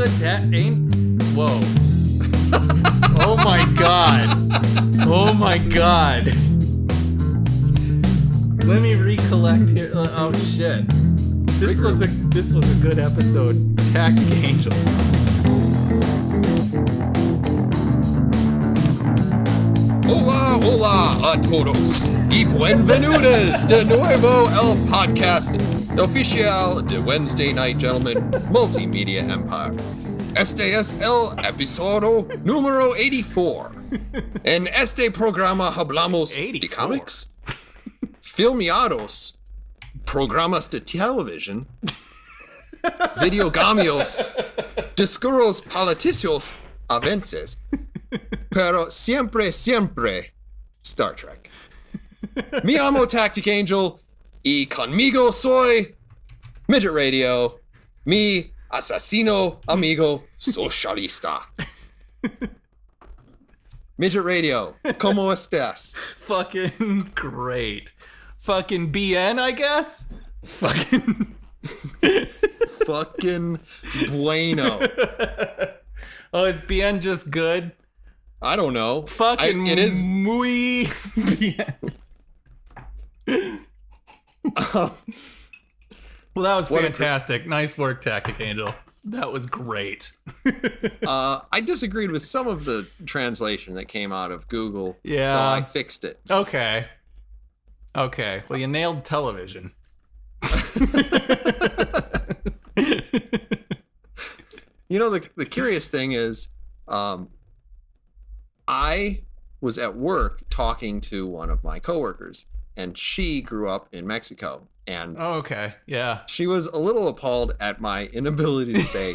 good ain't. Whoa. Oh my god. Oh my god. Let me recollect here. Oh shit. This was a good episode. Tactic Angel. Hola a todos y bienvenidos de nuevo el podcast oficial de Wednesday Night Gentlemen Multimedia Empire. Este es el episodio número 84. En este programa hablamos 84. de cómics, filmados, programas de televisión, videogamios, discursos politicios a veces, pero siempre Star Trek. Me llamo Tactic Angel y conmigo soy Midget Radio, mi asesino amigo socialista. Midget Radio, ¿cómo estás? Fucking great. Fucking BN, I guess? Fucking bueno. Oh, is BN just good? I don't know. Fucking it is. muy bien. Well, that was fantastic. Nice work, Tactic Angel. That was great. I disagreed with some of the translation that came out of Google. Yeah. So I fixed it. Okay. Well, you nailed television. You know, the curious thing is, I was at work talking to one of my coworkers, and she grew up in Mexico. And Oh, okay. Yeah. she was a little appalled at my inability to say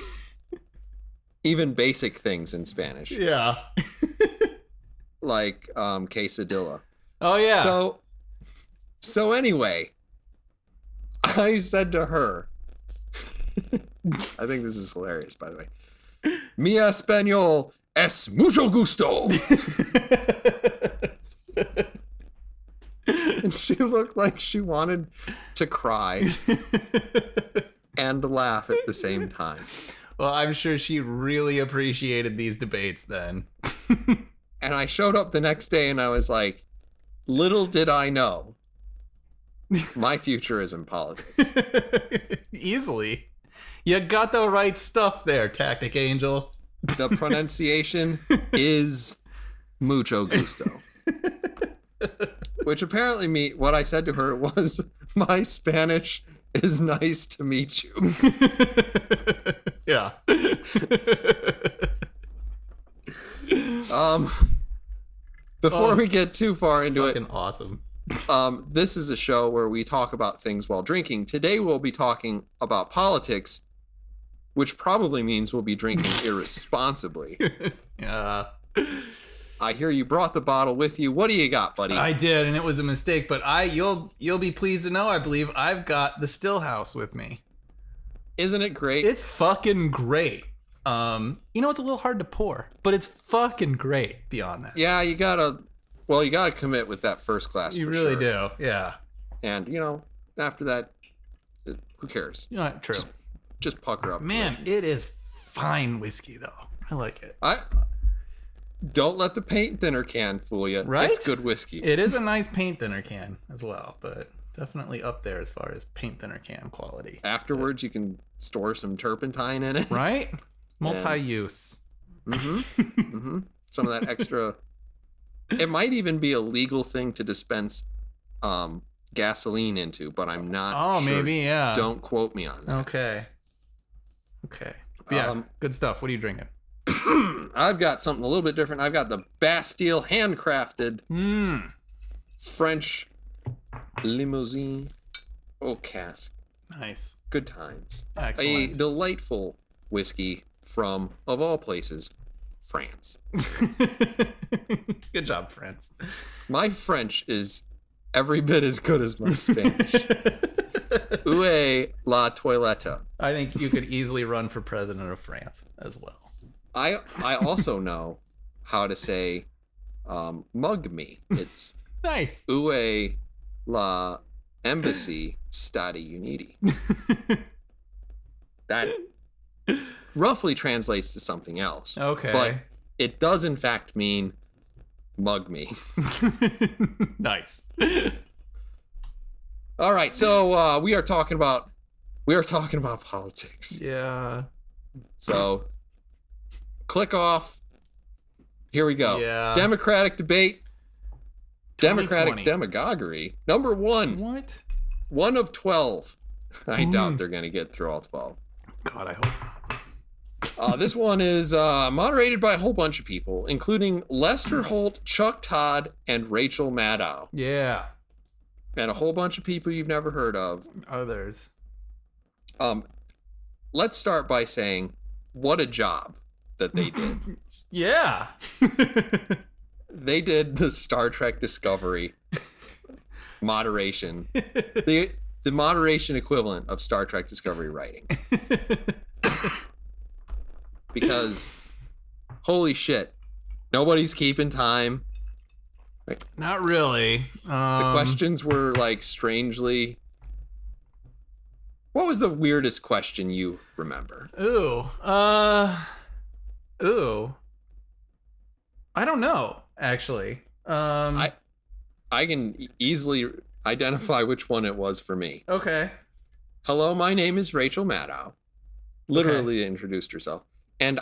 even basic things in Spanish, Yeah. like quesadilla. Oh, yeah. So anyway, I said to her, I think this is hilarious, by the way. Mi español es mucho gusto. And she looked like she wanted to cry and laugh at the same time. Well, I'm sure she really appreciated these debates then. And I showed up the next day and I was like, little did I know, my future is in politics. Easily. You got the right stuff there, Tactic Angel. The pronunciation is mucho gusto. Which apparently what I said to her was, my Spanish is nice to meet you. Yeah. Before we get too far into it, Fucking awesome. this is a show where we talk about things while drinking. Today we'll be talking about politics, which probably means we'll be drinking irresponsibly. Yeah. I hear you brought the bottle with you. What do you got, buddy? I did, and it was a mistake, but you'll be pleased to know, I believe, I've got the Stillhouse with me. Isn't it great? It's fucking great. It's a little hard to pour, but it's fucking great beyond that. Yeah, you gotta commit with that first glass. You for really sure. do, yeah. And, after that, who cares? You know, true. Just pucker up. Man, it is fine whiskey, though. I like it. Don't let the paint thinner can fool you. Right? It's good whiskey. It is a nice paint thinner can as well, but definitely up there as far as paint thinner can quality. Afterwards, you can store some turpentine in it. Right? Multi-use. Mm-hmm. Some of that extra. It might even be a legal thing to dispense gasoline into, but I'm not Oh, sure. maybe, yeah. Don't quote me on that. Okay. Yeah, good stuff. What are you drinking? I've got something a little bit different. I've got the Bastille handcrafted French limousine cask. Nice. Good times. Excellent. A delightful whiskey from, of all places, France. Good job, friends. My French is every bit as good as my Spanish. Où est la toilette? I think you could easily run for president of France as well. I also know how to say mug me. It's Nice. Où est la embassy Stati Uniti? That roughly translates to something else. Okay. But it does in fact mean mug me. Nice. All right, so we are talking about politics. Yeah. So click off. Here we go. Yeah. Democratic debate. Democratic 2020. demagoguery. Number 1. What? 1 of 12. I doubt they're going to get through all 12. God, I hope not. This one is moderated by a whole bunch of people, including Lester Holt, Chuck Todd, and Rachel Maddow. Yeah. And a whole bunch of people you've never heard of. Others. Let's start by saying what a job that they did. Yeah. They did the Star Trek Discovery moderation. The moderation equivalent of Star Trek Discovery writing. Because holy shit, nobody's keeping time. Not really. The questions were like strangely. What was the weirdest question you remember? Ooh. I don't know, actually. I can easily identify which one it was for me. Okay. Hello, my name is Rachel Maddow. Literally introduced herself. And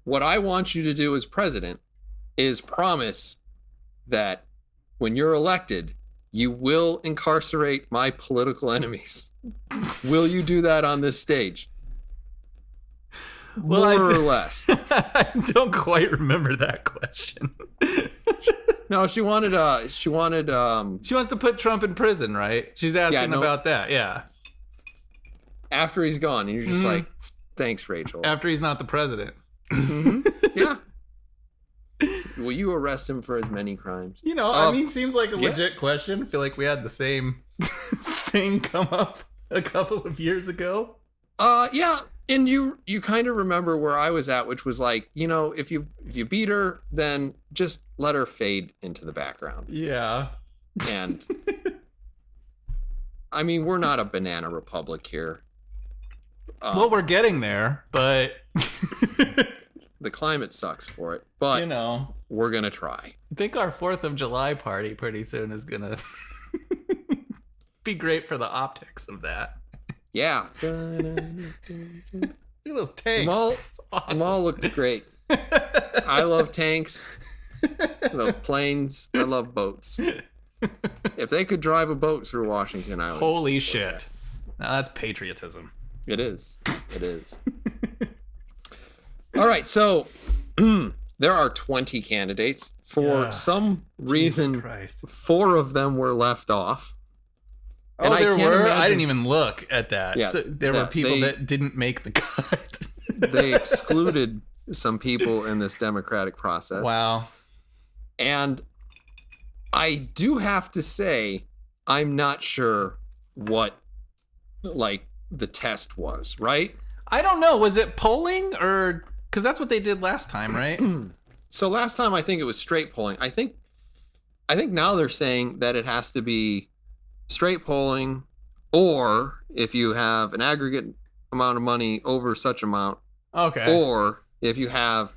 what I want you to do as president is promise that when you're elected, you will incarcerate my political enemies. Will you do that on this stage? Well, More or less. I don't quite remember that question. No, she wanted She wants to put Trump in prison, right? She's asking about that, yeah. after he's gone, and you're just like, thanks, Rachel. After he's not the president. Yeah. Will you arrest him for as many crimes? You know, I mean, seems like a legit question. I feel like we had the same thing come up a couple of years ago. Yeah. And you kind of remember where I was at, which was like, you know, if you beat her, then just let her fade into the background. Yeah. And I mean, we're not a banana republic here. Well, we're getting there, but The climate sucks for it, but you know, we're gonna try. I think our 4th of July party pretty soon is gonna be great for the optics of that. Yeah. Look at those tanks. The mall looked great. I love tanks. I love planes. I love boats. If they could drive a boat through Washington, I would. Holy shit. Now that's patriotism. It is. It is. All right, so there are 20 candidates. For some reason, 4 of them were left off. Oh, there were? I didn't even look at that. Yeah, so there were people that didn't make the cut. They excluded some people in this democratic process. Wow. And I do have to say, I'm not sure what, like, the test was, right? I don't know. Was it polling or... Because that's what they did last time, right? So last time, I think it was straight polling. I think now they're saying that it has to be straight polling, or if you have an aggregate amount of money over such amount, okay, or if you have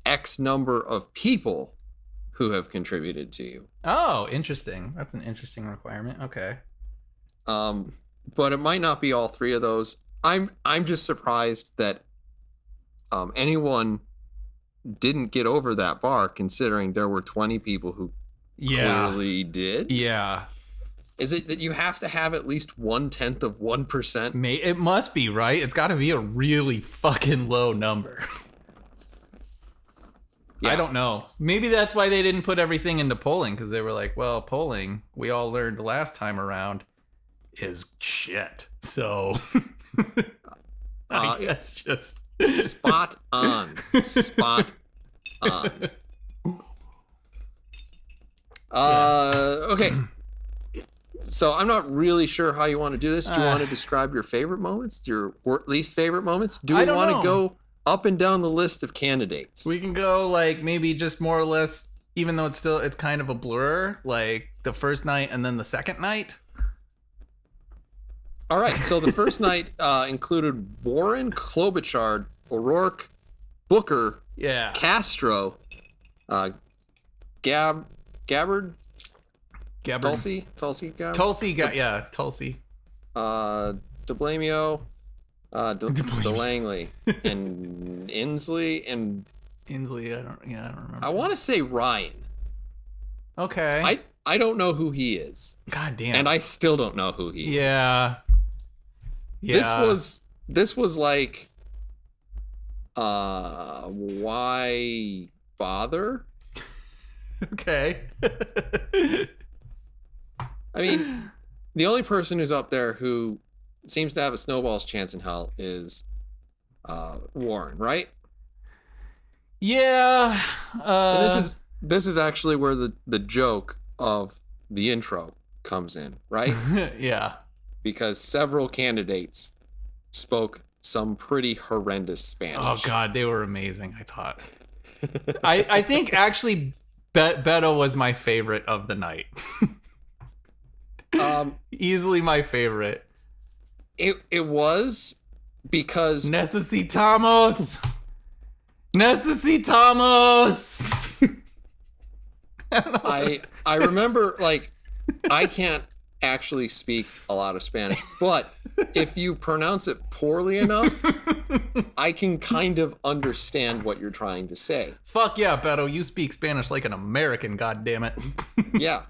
X number of people who have contributed to you. Oh, interesting. That's an interesting requirement. Okay. But it might not be all 3 of those. I'm just surprised that anyone didn't get over that bar, considering there were 20 people who clearly did. Yeah. Is it that you have to have at least 1/10 of 1%? It must be, right? It's got to be a really fucking low number. Yeah. I don't know. Maybe that's why they didn't put everything into polling, because they were like, well, polling, we all learned last time around, is shit. So I guess just... Spot on. Spot on. Okay. So I'm not really sure how you want to do this. Do you want to describe your favorite moments? Your least favorite moments? Do we want to go up and down the list of candidates? We can go like maybe just more or less, even though it's kind of a blur, like the first night and then the second night. All right, so the first night included Warren, Klobuchar, O'Rourke, Booker, Yeah. Castro, Gabbard, Gabbard. Tulsi, Gabbard, Tulsi got Tulsi. DeBlamio, DeLangley, and Inslee, and Inslee, I don't remember. I want to say Ryan. Okay. I don't know who he is. God damn. And I still don't know who he is. Yeah. This was like why bother? Okay. I mean, the only person who's up there who seems to have a snowball's chance in hell is Warren, right? Yeah. And this is actually where the joke of the intro comes in, right? Yeah. Because several candidates spoke some pretty horrendous Spanish. Oh God, they were amazing. I thought. I think actually Beto was my favorite of the night. Easily my favorite. It was because Necesitamos. I remember, like, I can't actually speak a lot of Spanish, but if you pronounce it poorly enough, I can kind of understand what you're trying to say. Fuck yeah, Beto, you speak Spanish like an American, goddammit. Yeah.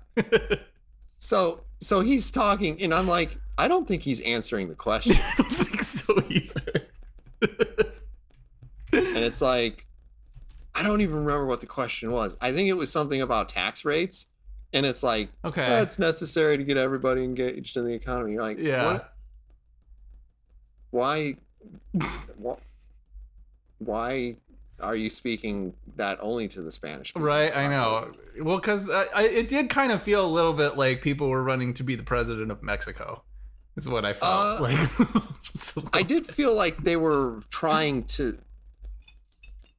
So he's talking, and I'm like, I don't think he's answering the question. I don't think so either. And it's like, I don't even remember what the question was. I think it was something about tax rates. And it's like, okay, it's necessary to get everybody engaged in the economy. You're like, yeah. What? Why are you speaking that only to the Spanish people? Right, I know. Well, because it did kind of feel a little bit like people were running to be the president of Mexico. Is what I felt like. I did feel like they were trying to,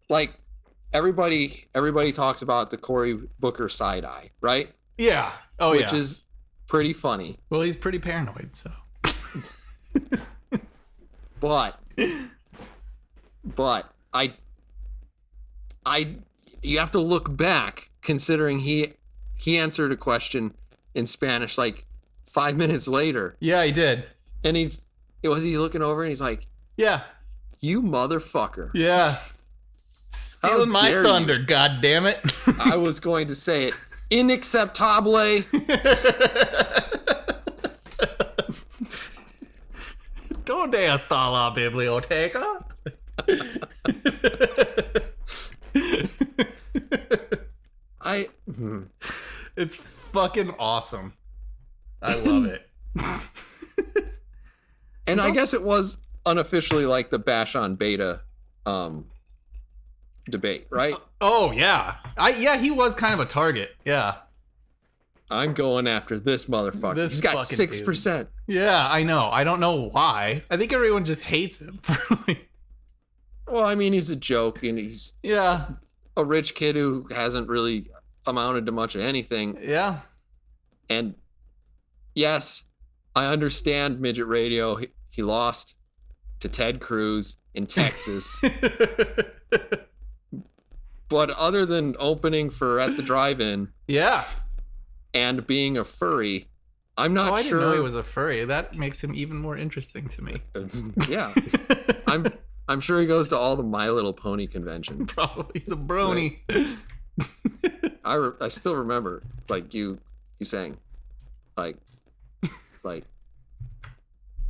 like, everybody talks about the Cory Booker side eye, right? Yeah. Oh, Which is pretty funny. Well, he's pretty paranoid, so. But you have to look back, considering he answered a question in Spanish like 5 minutes later. Yeah, he did. And he looking over and he's like, yeah, you motherfucker. Yeah. Stealing my thunder, god damn it. I was going to say it. Inacceptable. Donde está la biblioteca? It's fucking awesome. I love it. And I guess it was unofficially like the bash on beta debate, right? Oh yeah. He was kind of a target. Yeah. I'm going after this motherfucker. He's got 6%. Dude. Yeah, I know. I don't know why. I think everyone just hates him. Well, I mean, he's a joke, and he's a rich kid who hasn't really amounted to much of anything. Yeah. And yes, I understand midget radio. He lost to Ted Cruz in Texas. But other than opening for At the Drive-In, yeah, and being a furry, I'm not sure. I didn't know he was a furry. That makes him even more interesting to me. Yeah, I'm sure he goes to all the My Little Pony conventions. Probably the brony. Right. I still remember, like, you saying, like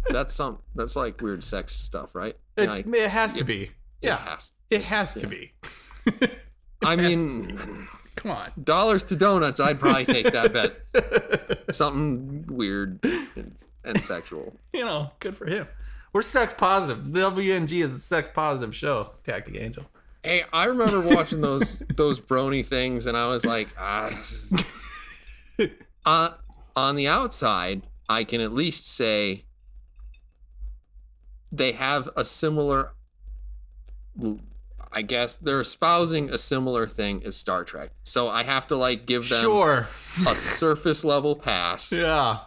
that's like weird sex stuff, right? It has to be. Yeah, it has to be. I mean, come on. Dollars to donuts, I'd probably take that bet. Something weird and sexual. You know, good for him. We're sex positive. WNG is a sex positive show, Tactic Angel. Hey, I remember watching those brony things, and I was like, on the outside, I can at least say they have a similar, I guess they're espousing a similar thing as Star Trek. So I have to, like, give them a surface level pass. Yeah.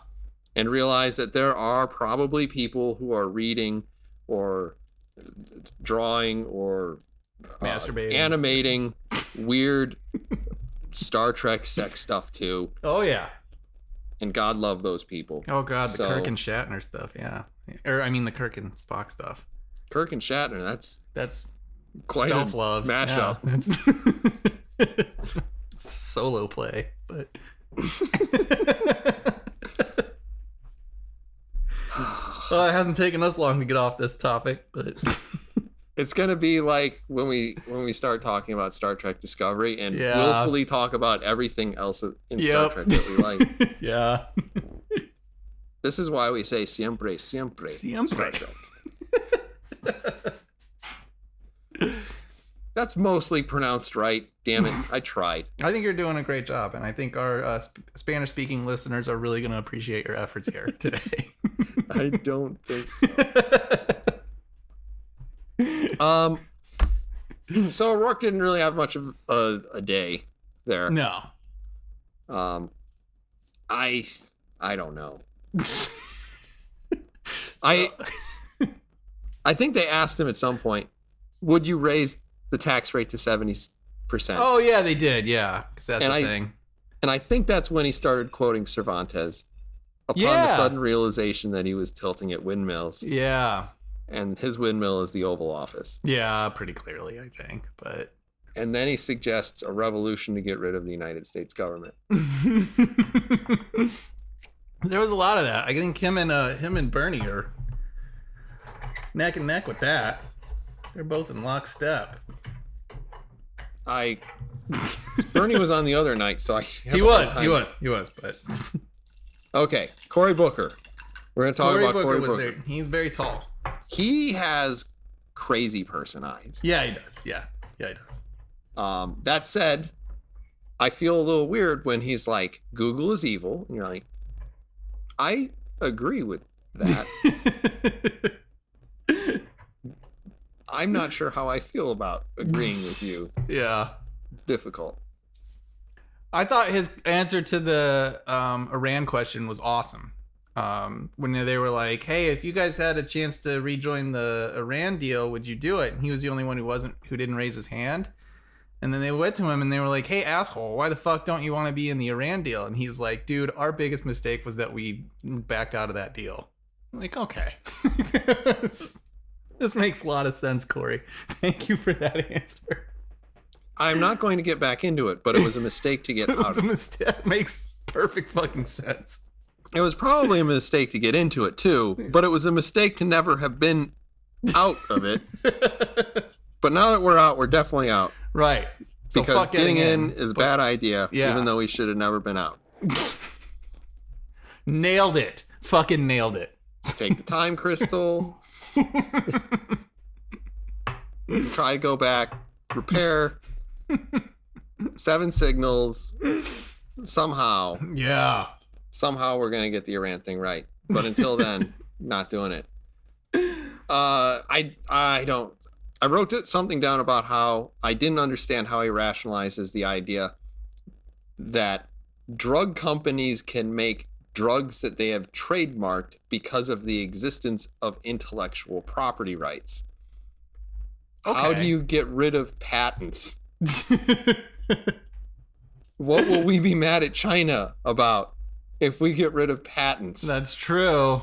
and realize that there are probably people who are reading or drawing or Masturbating. animating weird Star Trek sex stuff too. Oh yeah. And God love those people. Oh god, the So- Kirk and Shatner stuff, yeah. Or I mean the Kirk and Spock stuff. Kirk and Shatner, that's quite Self-love. a mashup. Yeah, it's solo play, but well, it hasn't taken us long to get off this topic, but It's gonna be like when we start talking about Star Trek Discovery and Yeah. willfully talk about everything else in Star Yep. Trek that we like. yeah. This is why we say siempre, siempre. Siempre. Star Trek. That's mostly pronounced right. Damn it, I tried. I think you're doing a great job, and I think our Spanish-speaking listeners are really going to appreciate your efforts here today. I don't think so. So Rourke didn't really have much of a day there. No. I don't know. I think they asked him at some point, would you raise the tax rate to 70%? Oh yeah, they did. Yeah, because that's And the I- thing. And I think that's when he started quoting Cervantes upon Yeah. the sudden realization that he was tilting at windmills, Yeah. and his windmill is the Oval Office. Yeah, pretty clearly, I think. But And then he suggests a revolution to get rid of the United States government. there was a lot of that. I think him and Bernie are neck and neck with that. They're both in lockstep. Bernie was on the other night, so I have He a hard was. time. But Okay, Cory Booker. We're going to talk about Cory Booker. there. He's very tall. He has crazy person eyes. Yeah, he does. Yeah, he does. That said, I feel a little weird when he's like, Google is evil. And you're like, I agree with that. I'm not sure how I feel about agreeing with you. Yeah. It's difficult. I thought his answer to the Iran question was awesome. When they were like, "Hey, if you guys had a chance to rejoin the Iran deal, would you do it?" And he was the only one who didn't raise his hand. And then they went to him and they were like, "Hey, asshole, why the fuck don't you want to be in the Iran deal?" And he's like, "Dude, our biggest mistake was that we backed out of that deal." I'm like, okay, this makes a lot of sense, Corey. Thank you for that answer. I'm not going to get back into it, but it was a mistake to get It out was of a it. mistake. Makes perfect fucking sense. It was probably a mistake to get into it too, but it was a mistake to never have been out of it. But now that we're out, we're definitely out. Right. So Because fuck getting in is a bad idea, Yeah. even though we should have never been out. Nailed it. Fucking nailed it. Take the time crystal. Try to go back. Repair. 7 signals. Somehow we're going to get the Iran thing right. But until then, not doing it. I wrote something down about how I didn't understand how he rationalizes the idea that drug companies can make drugs that they have trademarked because of the existence of intellectual property rights. How do Okay. you get rid of patents? What will we be mad at China about if we get rid of patents? That's true.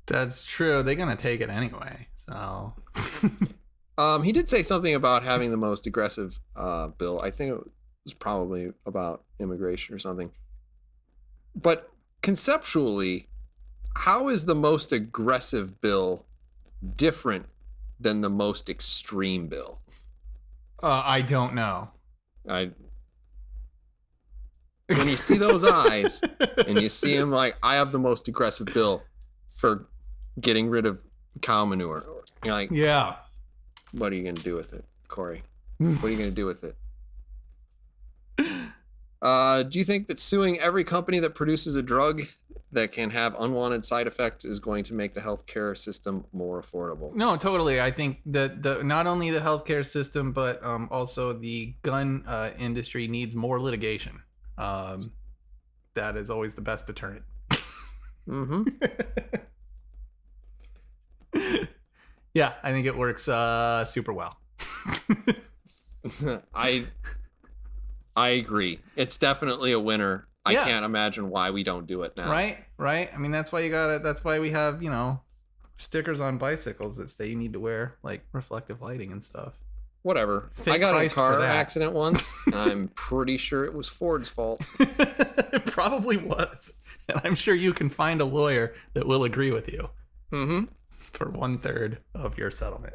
That's true. They're gonna take it anyway. So He did say something about having the most aggressive bill. I think it was probably about immigration or something. But conceptually, how is the most aggressive bill different than the most extreme bill? I don't know. When you see those eyes and you see him like, I have the most aggressive bill for getting rid of cow manure, you're like, Yeah. what are you going to do with it, Corey? What are you going to do with it? Do you think that suing every company that produces a drug that can have unwanted side effects is going to make the healthcare system more affordable? No, totally. I think that not only the healthcare system, but also the gun industry needs more litigation. That is always the best deterrent. Mm-hmm. Yeah, I think it works super well. I agree. It's definitely a winner. I Yeah. can't imagine why we don't do it now. Right? I mean, that's why that's why we have, stickers on bicycles that say you need to wear like reflective lighting and stuff. Whatever. Thank I got in a Christ for car that. accident once. I'm pretty sure it was Ford's fault. It probably was. And I'm sure you can find a lawyer that will agree with you Mm-hmm. for 1/3 of your settlement.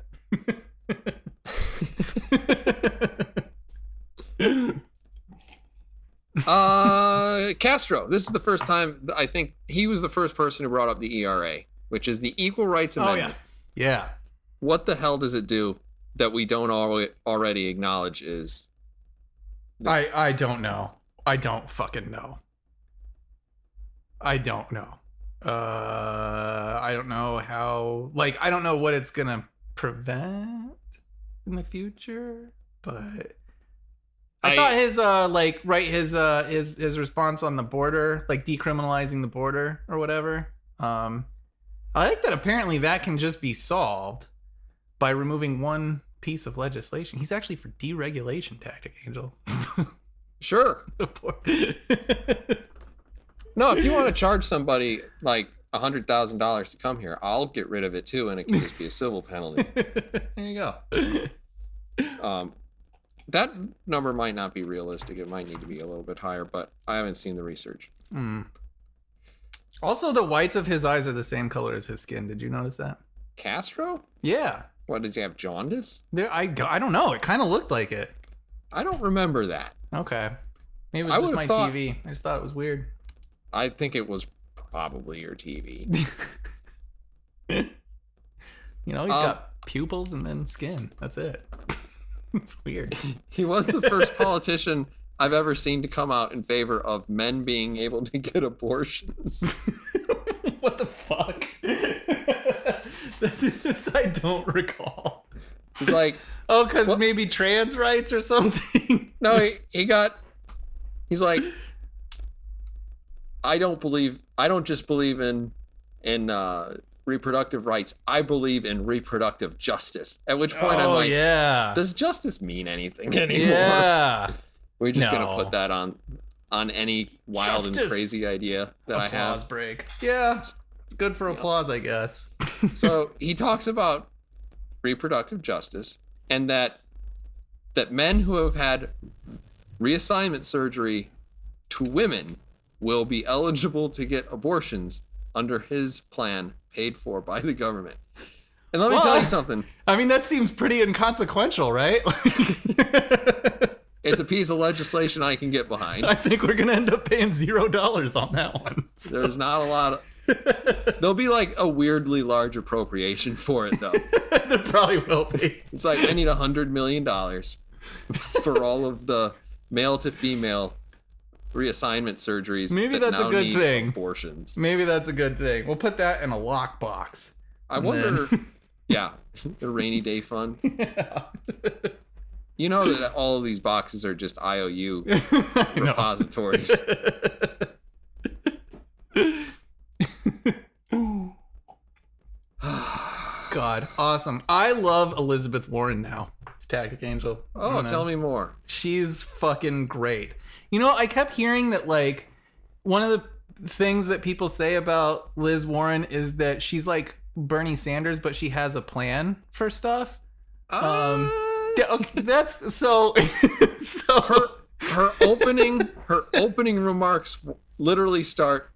Castro. This is the first time I think he was the first person who brought up the ERA, which is the Equal Rights Amendment. Yeah. What the hell does it do that we don't already acknowledge is I don't know. I don't fucking know. I don't know. I don't know how, I don't know what it's gonna prevent in the future, but I thought his response on the border, like decriminalizing the border or whatever. I like that apparently that can just be solved by removing one piece of legislation. He's actually for deregulation, Tactic Angel. sure. No, if you want to charge somebody like $100,000 to come here, I'll get rid of it too, and it can just be a civil penalty. There you go. That number might not be realistic. It might need to be a little bit higher, but I haven't seen the research. Also, the whites of his eyes are the same color as his skin. Did you notice that? Castro? Yeah. What, did he have jaundice? I don't know. It kind of looked like it. I don't remember that. Okay. Maybe it I was just would've my thought- TV. I just thought it was weird. I think it was probably your TV. He's got pupils and then skin. That's it. It's weird. He was the first politician I've ever seen to come out in favor of men being able to get abortions. What the fuck? This I don't recall. He's like, Oh, because What? maybe trans rights or something? no, he's like, I don't just believe in reproductive rights. I believe in reproductive justice. At which point I'm like, yeah. does justice mean anything anymore? Yeah. We're just No. gonna put that on any wild and Justice. crazy idea that I Applause have. break. Yeah. It's good for applause, I guess. So he talks about reproductive justice and that men who have had reassignment surgery to women will be eligible to get abortions under his plan paid for by the government. And let me tell you something. I mean, that seems pretty inconsequential, right? It's a piece of legislation I can get behind. I think we're gonna end up paying $0 on that one. There's not a lot of... There'll be like a weirdly large appropriation for it, though. There probably will be. It's like, I need $100 million for all of the male to female reassignment surgeries. Maybe that that's a now good need thing. Abortions. Maybe that's a good thing. We'll put that in a lockbox. I And wonder. then- Yeah, the rainy day fund. Yeah. You know that all of these boxes are just IOU I know. repositories. God, awesome. I love Elizabeth Warren now. Tactic Angel. Oh, tell me more. She's fucking great. I kept hearing that, one of the things that people say about Liz Warren is that she's like Bernie Sanders, but she has a plan for stuff. Yeah, okay, that's so. Her opening remarks literally start,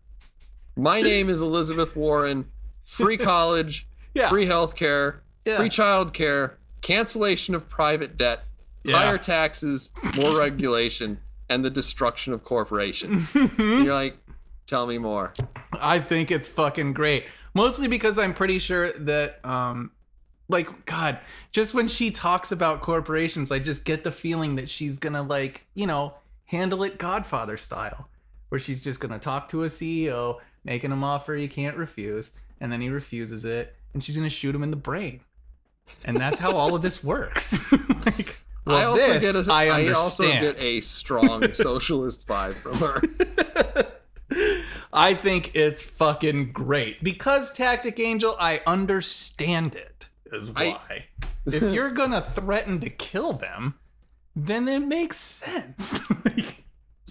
"My name is Elizabeth Warren. Free college, Yeah. free healthcare, Yeah. free childcare, cancellation of private debt, Yeah. higher taxes, more regulation, and the destruction of corporations." And you're like, tell me more. I think it's fucking great. Mostly because I'm pretty sure that, God, just when she talks about corporations, I just get the feeling that she's gonna, handle it Godfather style. Where she's just gonna talk to a CEO, making him offer he can't refuse, and then he refuses it, and she's gonna shoot him in the brain. And that's how all of this works. I also this, I understand. get a strong socialist vibe from her. I think it's fucking great. Because Tactic Angel, I understand it, is why. If you're gonna threaten to kill them, then it makes sense.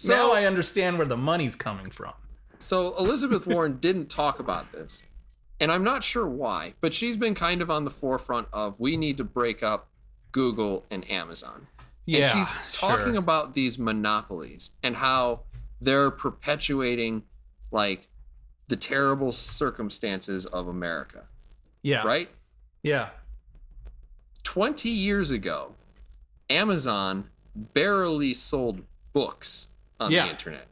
Now I understand where the money's coming from. So Elizabeth Warren didn't talk about this. And I'm not sure why, but she's been kind of on the forefront of we need to break up Google and Amazon. Yeah, and she's talking sure. about these monopolies and how they're perpetuating like the terrible circumstances of America. Yeah. Right? Yeah. 20 years ago, Amazon barely sold books on the internet.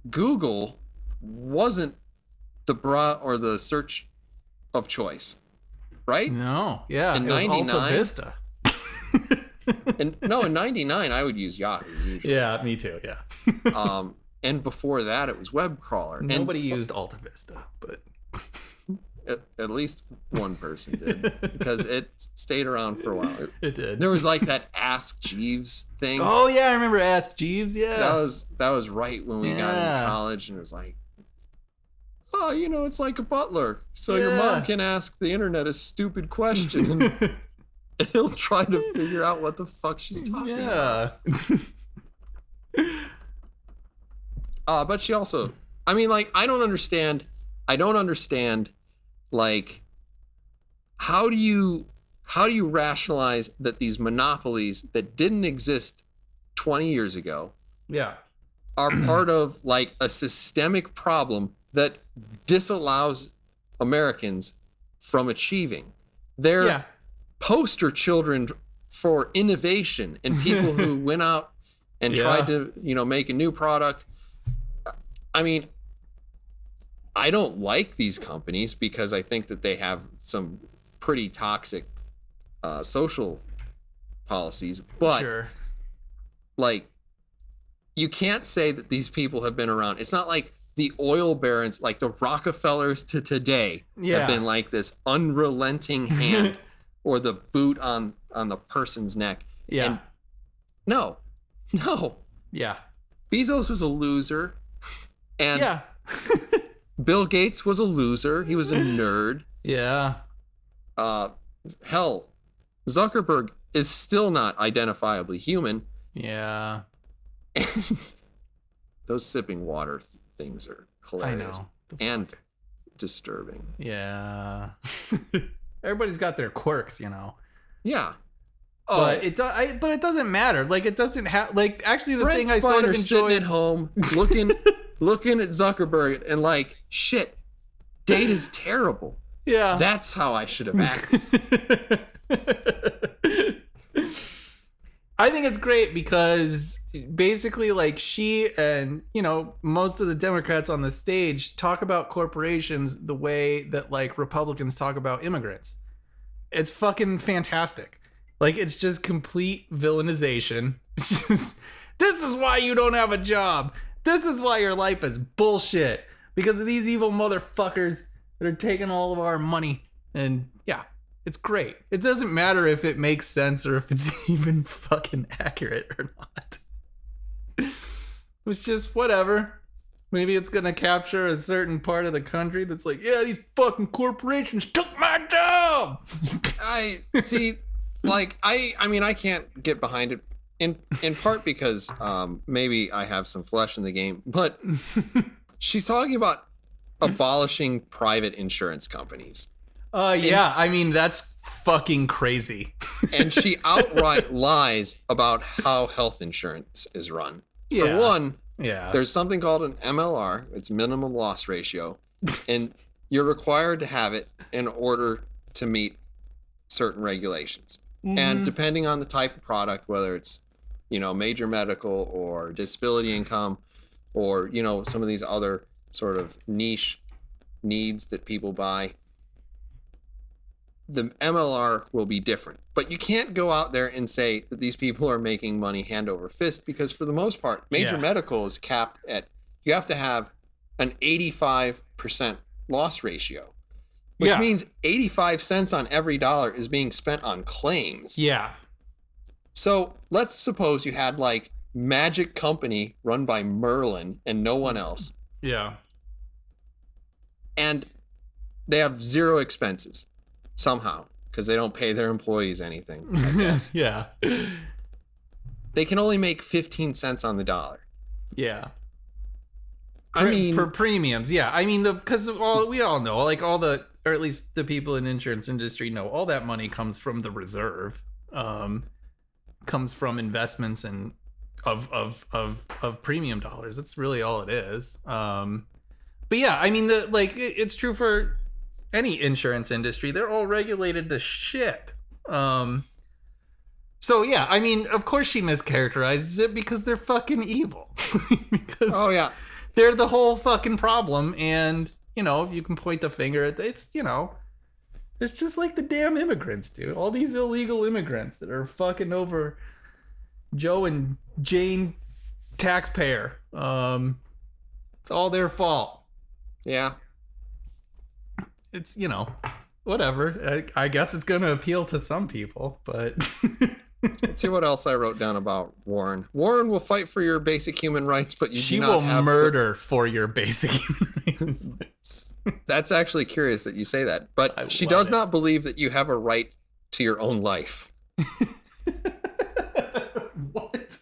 Google wasn't the search of choice, right? No. Yeah. In it was 99? Alta Vista. In 99, I would use Yahoo usually. Yeah, me too. Yeah. And before that, it was Webcrawler. Nobody used Alta Vista, but at least one person did because it stayed around for a while. It did. There was like that Ask Jeeves thing. Oh yeah, I remember Ask Jeeves. Yeah, that was right when we got into college, and it was like, oh, it's like a butler, so your mom can ask the internet a stupid question, and he'll try to figure out what the fuck she's talking about. But she also, I mean, like, I don't understand, like, how do you rationalize that these monopolies that didn't exist 20 years ago are part of, like, a systemic problem that disallows Americans from achieving? They're poster children for innovation and people who went out and tried to, make a new product. I mean, I don't like these companies because I think that they have some pretty toxic social policies, but like, you can't say that these people have been around. It's not like the oil barons, like the Rockefellers to today, have been like this unrelenting hand or the boot on the person's neck. And no. Bezos was a loser. And Bill Gates was a loser. He was a nerd. Hell, Zuckerberg is still not identifiably human. Those sipping water things are hilarious. I know. And disturbing. Everybody's got their quirks, Yeah. But it doesn't matter. Like, it doesn't have, like, actually the Brent thing I sort of Spiner's sitting enjoyed at home looking at Zuckerberg and like, shit, data's terrible. That's how I should have acted. I think it's great because basically, like, she and, most of the Democrats on the stage talk about corporations the way that, like, Republicans talk about immigrants. It's fucking fantastic. Like, it's just complete villainization. It's just, this is why you don't have a job. This is why your life is bullshit. Because of these evil motherfuckers that are taking all of our money. And it's great. It doesn't matter if it makes sense or if it's even fucking accurate or not. It's just whatever. Maybe it's gonna capture a certain part of the country that's like, yeah, these fucking corporations took my job. I see, like, I mean, I can't get behind it in part because maybe I have some flesh in the game, but she's talking about abolishing private insurance companies. I mean, that's fucking crazy. And she outright lies about how health insurance is run. For one, there's something called an MLR, it's minimum loss ratio, and you're required to have it in order to meet certain regulations. And depending on the type of product, whether it's, major medical or disability income or, some of these other sort of niche needs that people buy, the MLR will be different. But you can't go out there and say that these people are making money hand over fist because for the most part, major medical is capped at, you have to have an 85% loss ratio, which means 85 cents on every dollar is being spent on claims. So let's suppose you had like Magic Company run by Merlin and no one else. Yeah. And they have zero expenses somehow because they don't pay their employees anything, I guess. Yeah. They can only make 15 cents on the dollar. Yeah. I mean, for premiums, yeah. I mean, because we all know, like or at least the people in the insurance industry know, all that money comes from the reserve, comes from investments and of premium dollars. That's really all it is. But yeah, I mean, it's true for any insurance industry. They're all regulated to shit. So yeah, I mean, of course she mischaracterizes it because they're fucking evil. Because oh yeah, they're the whole fucking problem. And if you can point the finger at it's it's just like the damn immigrants, dude. All these illegal immigrants that are fucking over Joe and Jane taxpayer. It's all their fault. Yeah. It's, whatever. I guess it's going to appeal to some people, but... Let's see what else I wrote down about Warren. Warren will fight for your basic human rights, but she do not will have murder for your basic human rights. That's actually curious that you say that. But she does not believe that you have a right to your own life. What?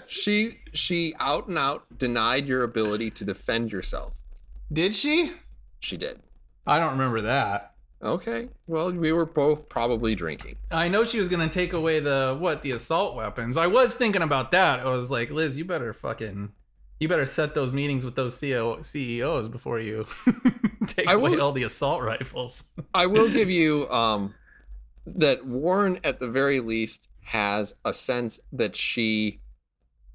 She out and out denied your ability to defend yourself. Did she? She did. I don't remember that. Okay. Well, we were both probably drinking. I know she was going to take away the assault weapons. I was thinking about that. I was like, Liz, you better set those meetings with those CEOs before you take away all the assault rifles. I will give you that Warren, at the very least, has a sense that she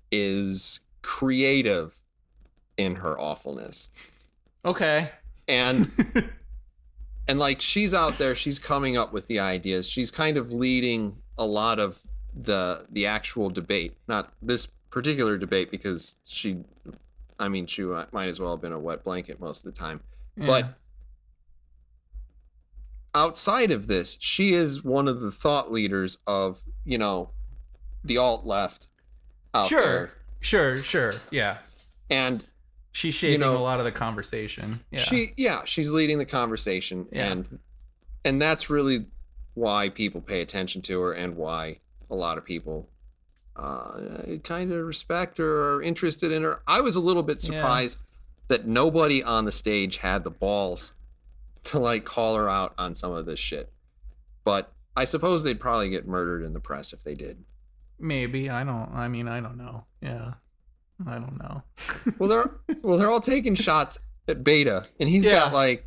is creative in her awfulness. Okay. And like, she's out there, she's coming up with the ideas. She's kind of leading a lot of the actual debate. Not this particular debate, because she might as well have been a wet blanket most of the time. Yeah. But outside of this, she is one of the thought leaders of, the alt left out there. Sure. Yeah. And she's shaping a lot of the conversation. Yeah. She's leading the conversation. Yeah. And that's really why people pay attention to her, and why a lot of people kind of respect her or are interested in her. I was a little bit surprised that nobody on the stage had the balls to call her out on some of this shit. But I suppose they'd probably get murdered in the press if they did. Maybe. I don't know. Yeah. I don't know. Well, they're all taking shots at Beta, and he's got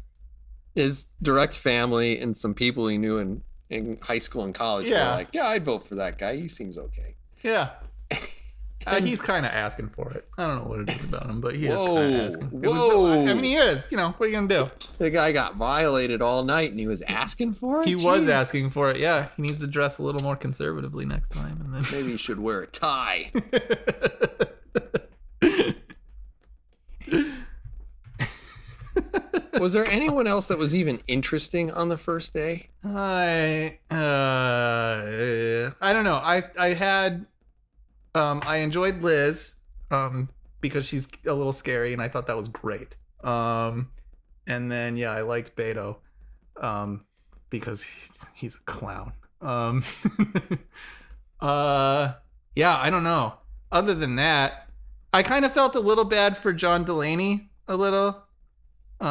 his direct family and some people he knew in high school and college. Yeah. Were I'd vote for that guy. He seems okay. Yeah. He's kind of asking for it. I don't know what it is about him, but he is kind of asking. He is. What are you going to do? The guy got violated all night, and he was asking for it? He was asking for it, yeah. He needs to dress a little more conservatively next time. And then... Maybe he should wear a tie. Was there anyone else that was even interesting on the first day? I don't know. I had... I enjoyed Liz, because she's a little scary, and I thought that was great. And then, I liked Beto, because he's a clown. I don't know. Other than that, I kind of felt a little bad for John Delaney, a little. He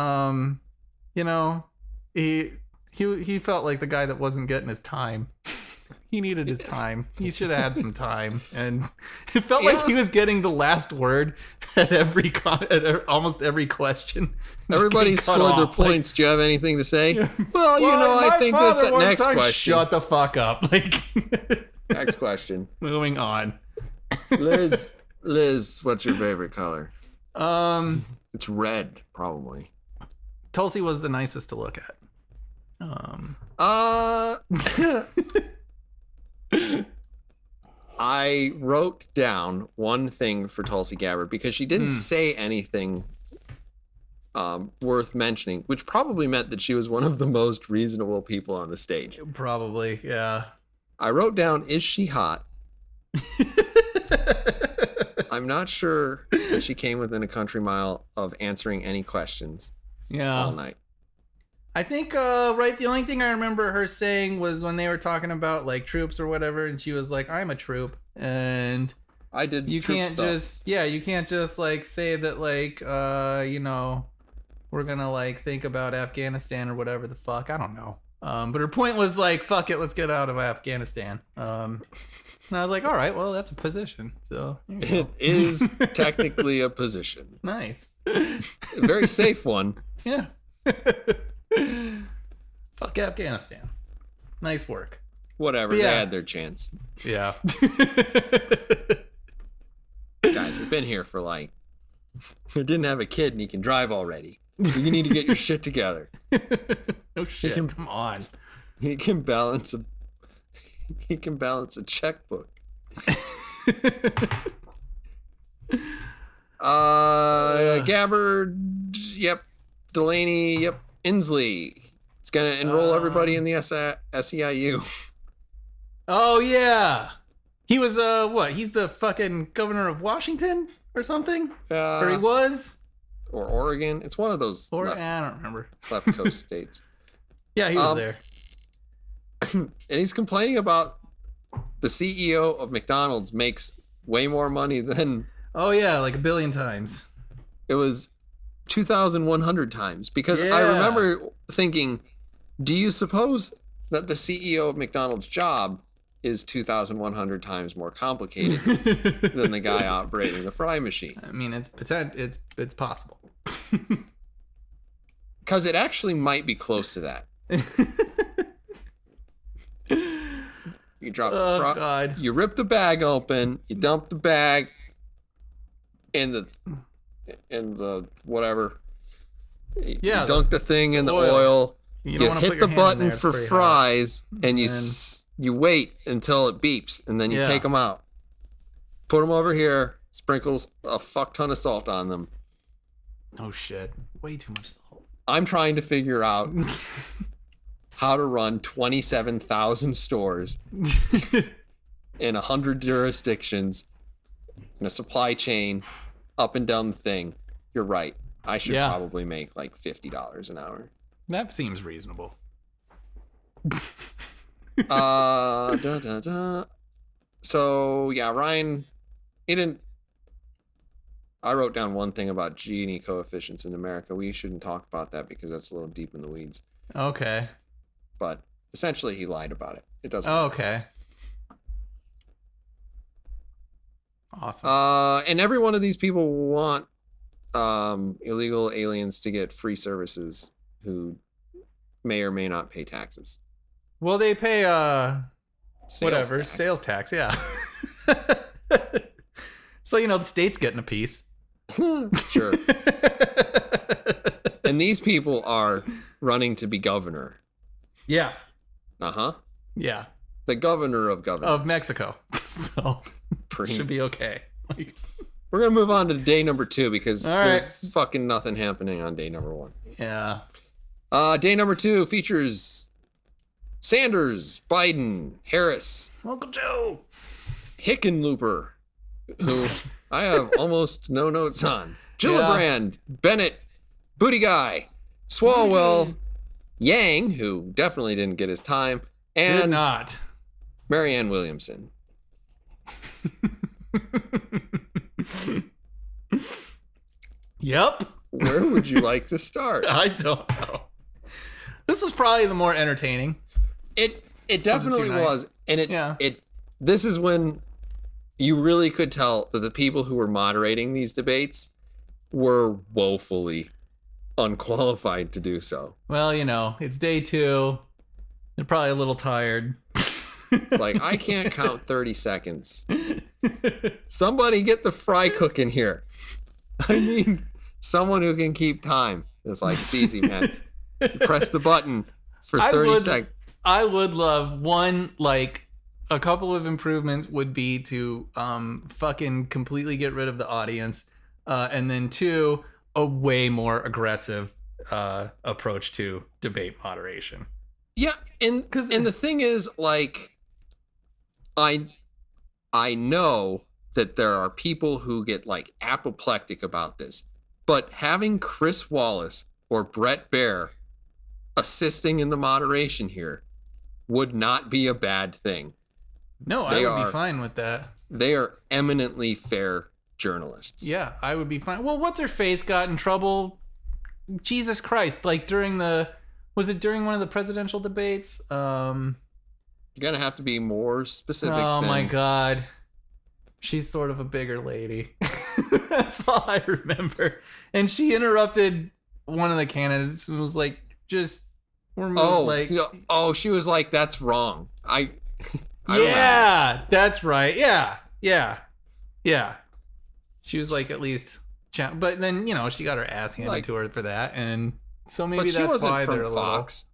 felt like the guy that wasn't getting his time. He needed his time. He should have had some time, and it felt like he was getting the last word at almost every question. Everybody scored their points. Do you have anything to say? Well, I think that's the next question. Shut the fuck up. Next question. Moving on. Liz, what's your favorite color? It's red, probably. Tulsi was the nicest to look at. I wrote down one thing for Tulsi Gabbard because she didn't say anything worth mentioning, which probably meant that she was one of the most reasonable people on the stage. Probably, yeah. I wrote down, is she hot? I'm not sure that she came within a country mile of answering any questions all Yeah. night. I think, right, the only thing I remember her saying was when they were talking about, like, troops or whatever, and she was like, I'm a troop. And I did. you troop can't stuff. you can't just, like, say that, like, you know, we're gonna, like, think about Afghanistan or whatever the fuck. I don't know. But her point was, like, fuck it, let's get out of Afghanistan. And I was like, all right, well, that's a position. So, there you It go. is technically a position, Nice. a very safe one. Yeah. Fuck Afghanistan. Nice work. Whatever, But yeah. they had their chance. Yeah. Guys, we've been here for like. You didn't have a kid and you can drive already. You need to get your shit together. No shit. can- Come on. He can balance a. He can balance a checkbook. Gabbard, yep. Delaney, yep. Inslee. It's gonna enroll everybody in the SEIU. Oh yeah. He was what? He's the fucking governor of Washington or something? Or he was? Or Oregon. It's one of those Or left, I don't remember. left coast states. Yeah, he was there. And he's complaining about the CEO of McDonald's makes way more money than Oh yeah, like a billion times. it was 2,100 times. Because I Yeah. remember thinking, do you suppose that the CEO of McDonald's job is 2,100 times more complicated than the guy operating the fry machine? I mean, it's possible. Because it actually might be close to that. You drop the Oh fry, god. you rip the bag open, you dump the bag in the whatever. You Yeah, dunk the thing in the oil. oil. You You don't want to hit put the your hand in button there, it's for pretty hot. fries, and you And- you wait until it beeps, and then you Yeah. take them out. Put them over here. Sprinkles a fuck ton of salt on them. Oh shit. Way too much salt. I'm trying to figure out how to run 27,000 stores in 100 jurisdictions in a supply chain up and down the thing. You're right. I should Yeah. probably make like $50 an hour. That seems reasonable. Da, da, da. So yeah, Ryan, he didn't. I wrote down one thing about Gini coefficients in America. We shouldn't talk about that because that's a little deep in the weeds. Okay. But essentially, he lied about it. It doesn't. Oh, okay. Awesome. And every one of these people want illegal aliens to get free services who may or may not pay taxes. Well, they pay whatever, tax. sales tax, yeah. So, you know, the state's getting a piece. Sure. And these people are running to be governor. Yeah. Uh-huh. Yeah. The governor of governors. Of Mexico. So, Pretty- should be okay. Like, We're going to move on to day number 2 because All right. there's fucking nothing happening on day number 1. yeah. Day number 2 features Sanders, Biden, Harris, Uncle Joe. Hickenlooper, who I have almost no notes on, Gillibrand, Bennett, Booty Guy, Swalwell, Yang, who definitely didn't get his time, Did and not. Marianne Williamson. Yep. Where would you like to start? I don't know. This was probably the more entertaining. It definitely nights. was, and Yeah. this is when you really could tell that the people who were moderating these debates were woefully unqualified to do so. Well, you know, it's day 2. They're probably a little tired. It's like, I can't count 30 seconds. Somebody get the fry cook in here. I need someone who can keep time. It's like, it's easy, man. You press the button for 30 seconds. I would love one, like, a couple of improvements would be to fucking completely get rid of the audience, and then 2, a way more aggressive approach to debate moderation. Yeah, and the thing is, like, I know that there are people who get like apoplectic about this, but having Chris Wallace or Brett Baer assisting in the moderation here would not be a bad thing. No, I would be fine with that. They are eminently fair journalists. Yeah, I would be fine. Well, what's her face got in trouble? Jesus Christ! Like during one of the presidential debates? You're gonna have to be more specific. Oh my God, she's sort of a bigger lady. That's all I remember. And she interrupted one of the candidates and was like, "Just we're moving." She was like, "That's wrong." I yeah, that's right. Yeah. She was like, at least, but then she got her ass handed to her for that, and so maybe that's why they're a little. Fox.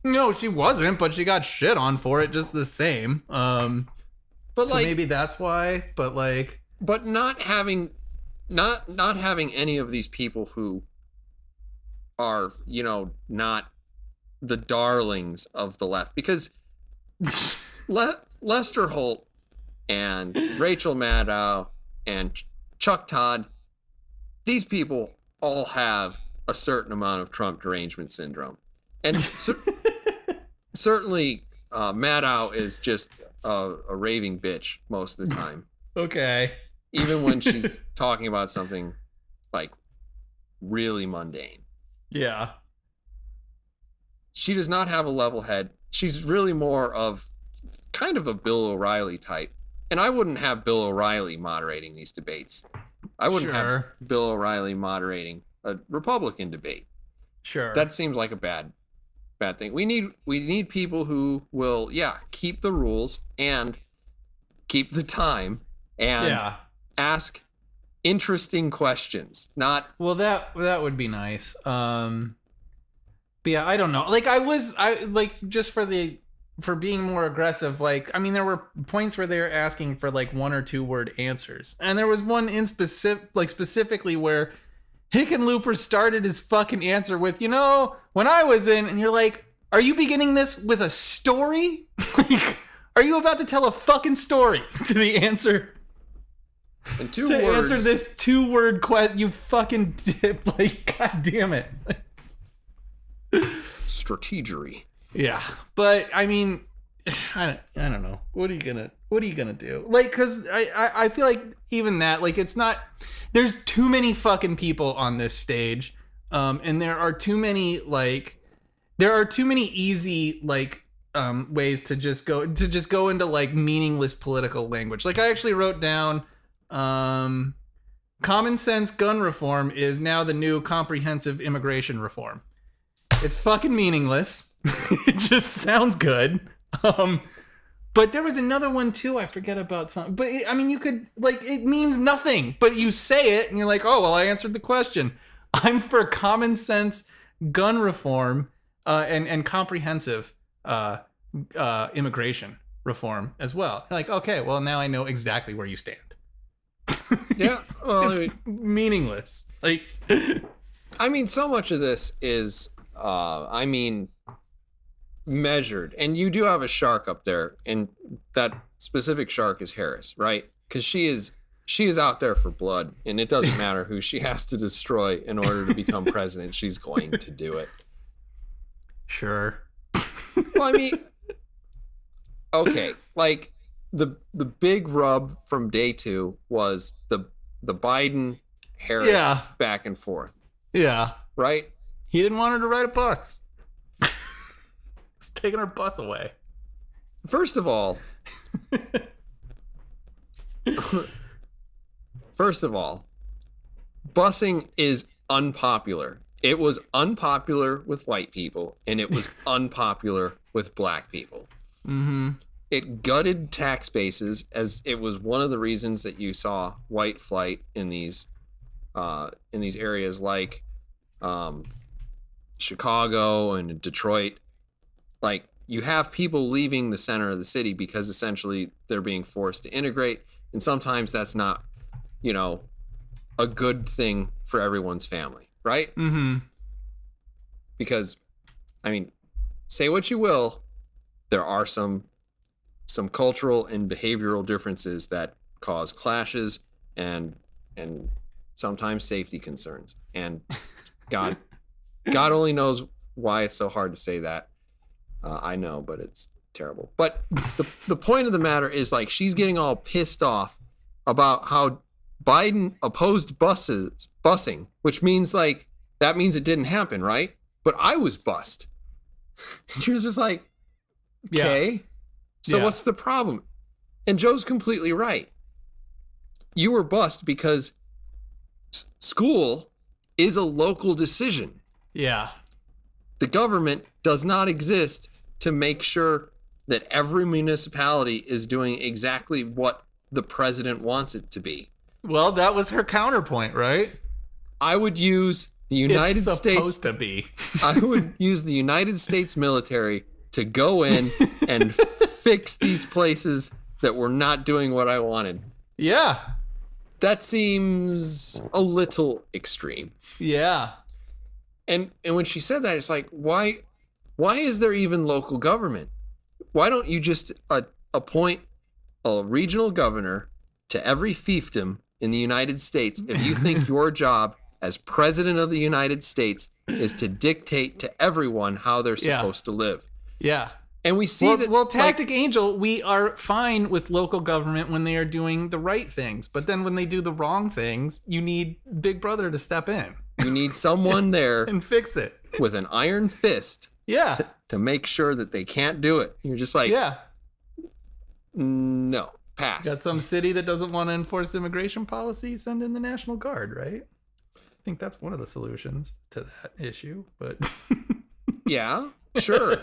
No, she wasn't, but she got shit on for it just the same. But so maybe that's why. But not having any of these people who are not the darlings of the left, because Lester Holt and Rachel Maddow and Chuck Todd, these people all have a certain amount of Trump derangement syndrome. And certainly Maddow is just a raving bitch most of the time. Okay. Even when she's talking about something like really mundane. Yeah. She does not have a level head. She's really more of kind of a Bill O'Reilly type. And I wouldn't have Bill O'Reilly moderating these debates. I wouldn't have Bill O'Reilly moderating a Republican debate. Sure. That seems like a bad thing. We need people who will, keep the rules and keep the time and ask interesting questions. Not well, that would be nice. But yeah, I don't know. For being more aggressive, there were points where they were asking for 1 or 2 word answers, and there was one in specifically where Hickenlooper started his fucking answer with, when I was in, and you're like, are you beginning this with a story? Are you about to tell a fucking story to the answer? In 2 words. Answer this 2-word question, you fucking dip. God damn it. Strategery. Yeah, but I don't know. What are you gonna do? Because I feel like even that, it's not. There's too many fucking people on this stage, and there are too many easy ways to just go into meaningless political language. I actually wrote down, common sense gun reform is now the new comprehensive immigration reform. It's fucking meaningless. It just sounds good. But there was another one too. I forget about something. But you could it means nothing. But you say it and you're like, oh well, I answered the question. I'm for common sense gun reform and comprehensive immigration reform as well. You're like, okay, well now I know exactly where you stand. Yeah, well, it's meaningless. So much of this is. Measured, and you do have a shark up there, and that specific shark is Harris, right? Because she is out there for blood, and it doesn't matter who she has to destroy in order to become president. She's going to do it. Sure. Well, okay, the big rub from day 2 was the Biden Harris back and forth. Yeah. Right. He didn't want her to ride a bus. He's taking her bus away. First of all, busing is unpopular. It was unpopular with white people, and it was unpopular with black people. Mm-hmm. It gutted tax bases, as it was one of the reasons that you saw white flight in these areas like Chicago and Detroit. You have people leaving the center of the city because essentially they're being forced to integrate, and sometimes that's not, a good thing for everyone's family, right? Mm-hmm. Because, say what you will, there are some cultural and behavioral differences that cause clashes and sometimes safety concerns. And God only knows why it's so hard to say that. I know, but it's terrible. But the point of the matter is, like, she's getting all pissed off about how Biden opposed busing, which means, like, that means it didn't happen, right? But I was bussed. And you're just like, okay, so Yeah. what's the problem? And Joe's completely right. You were bussed because school is a local decision. Yeah. The government does not exist to make sure that every municipality is doing exactly what the president wants it to be. Well, that was her counterpoint, right? I would use the United It's States. supposed to be. I would use the United States military to go in and fix these places that were not doing what I wanted. Yeah. That seems a little extreme. Yeah. And when she said that, it's like, why is there even local government? Why don't you just appoint a regional governor to every fiefdom in the United States if you think your job as president of the United States is to dictate to everyone how they're supposed to live? Yeah. And we see that. Well, Tactic Angel, we are fine with local government when they are doing the right things. But then when they do the wrong things, you need Big Brother to step in You need someone there and fix it. with an iron fist Yeah. to make sure that they can't do it. You're just like, Yeah. no, pass. Got some city that doesn't want to enforce immigration policy, send in the National Guard, right? I think that's one of the solutions to that issue, but Yeah, sure.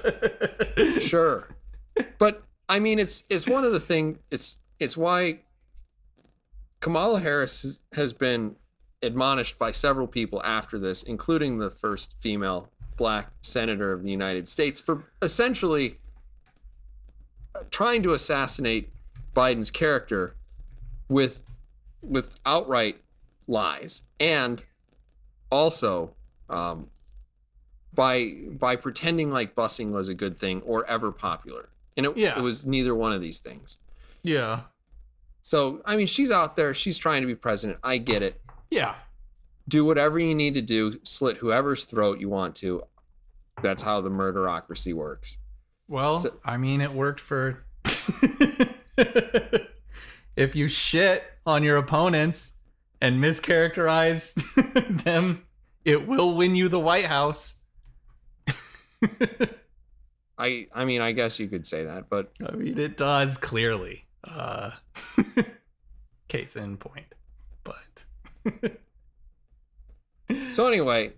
Sure. But I mean, it's one of the things, it's why Kamala Harris has been admonished by several people after this, including the first female black senator of the United States, for essentially trying to assassinate Biden's character with outright lies, and also by pretending like busing was a good thing or ever popular. And it was neither one of these things. yeah. So, I mean, she's out there. She's trying to be president. I get it. Yeah. Do whatever you need to do. Slit whoever's throat you want to. That's how the murderocracy works. Well, I mean, it worked for. If you shit on your opponents and mischaracterize them, it will win you the White House. I mean, I guess you could say that, but I mean, it does clearly. Case in point. But. so anyway,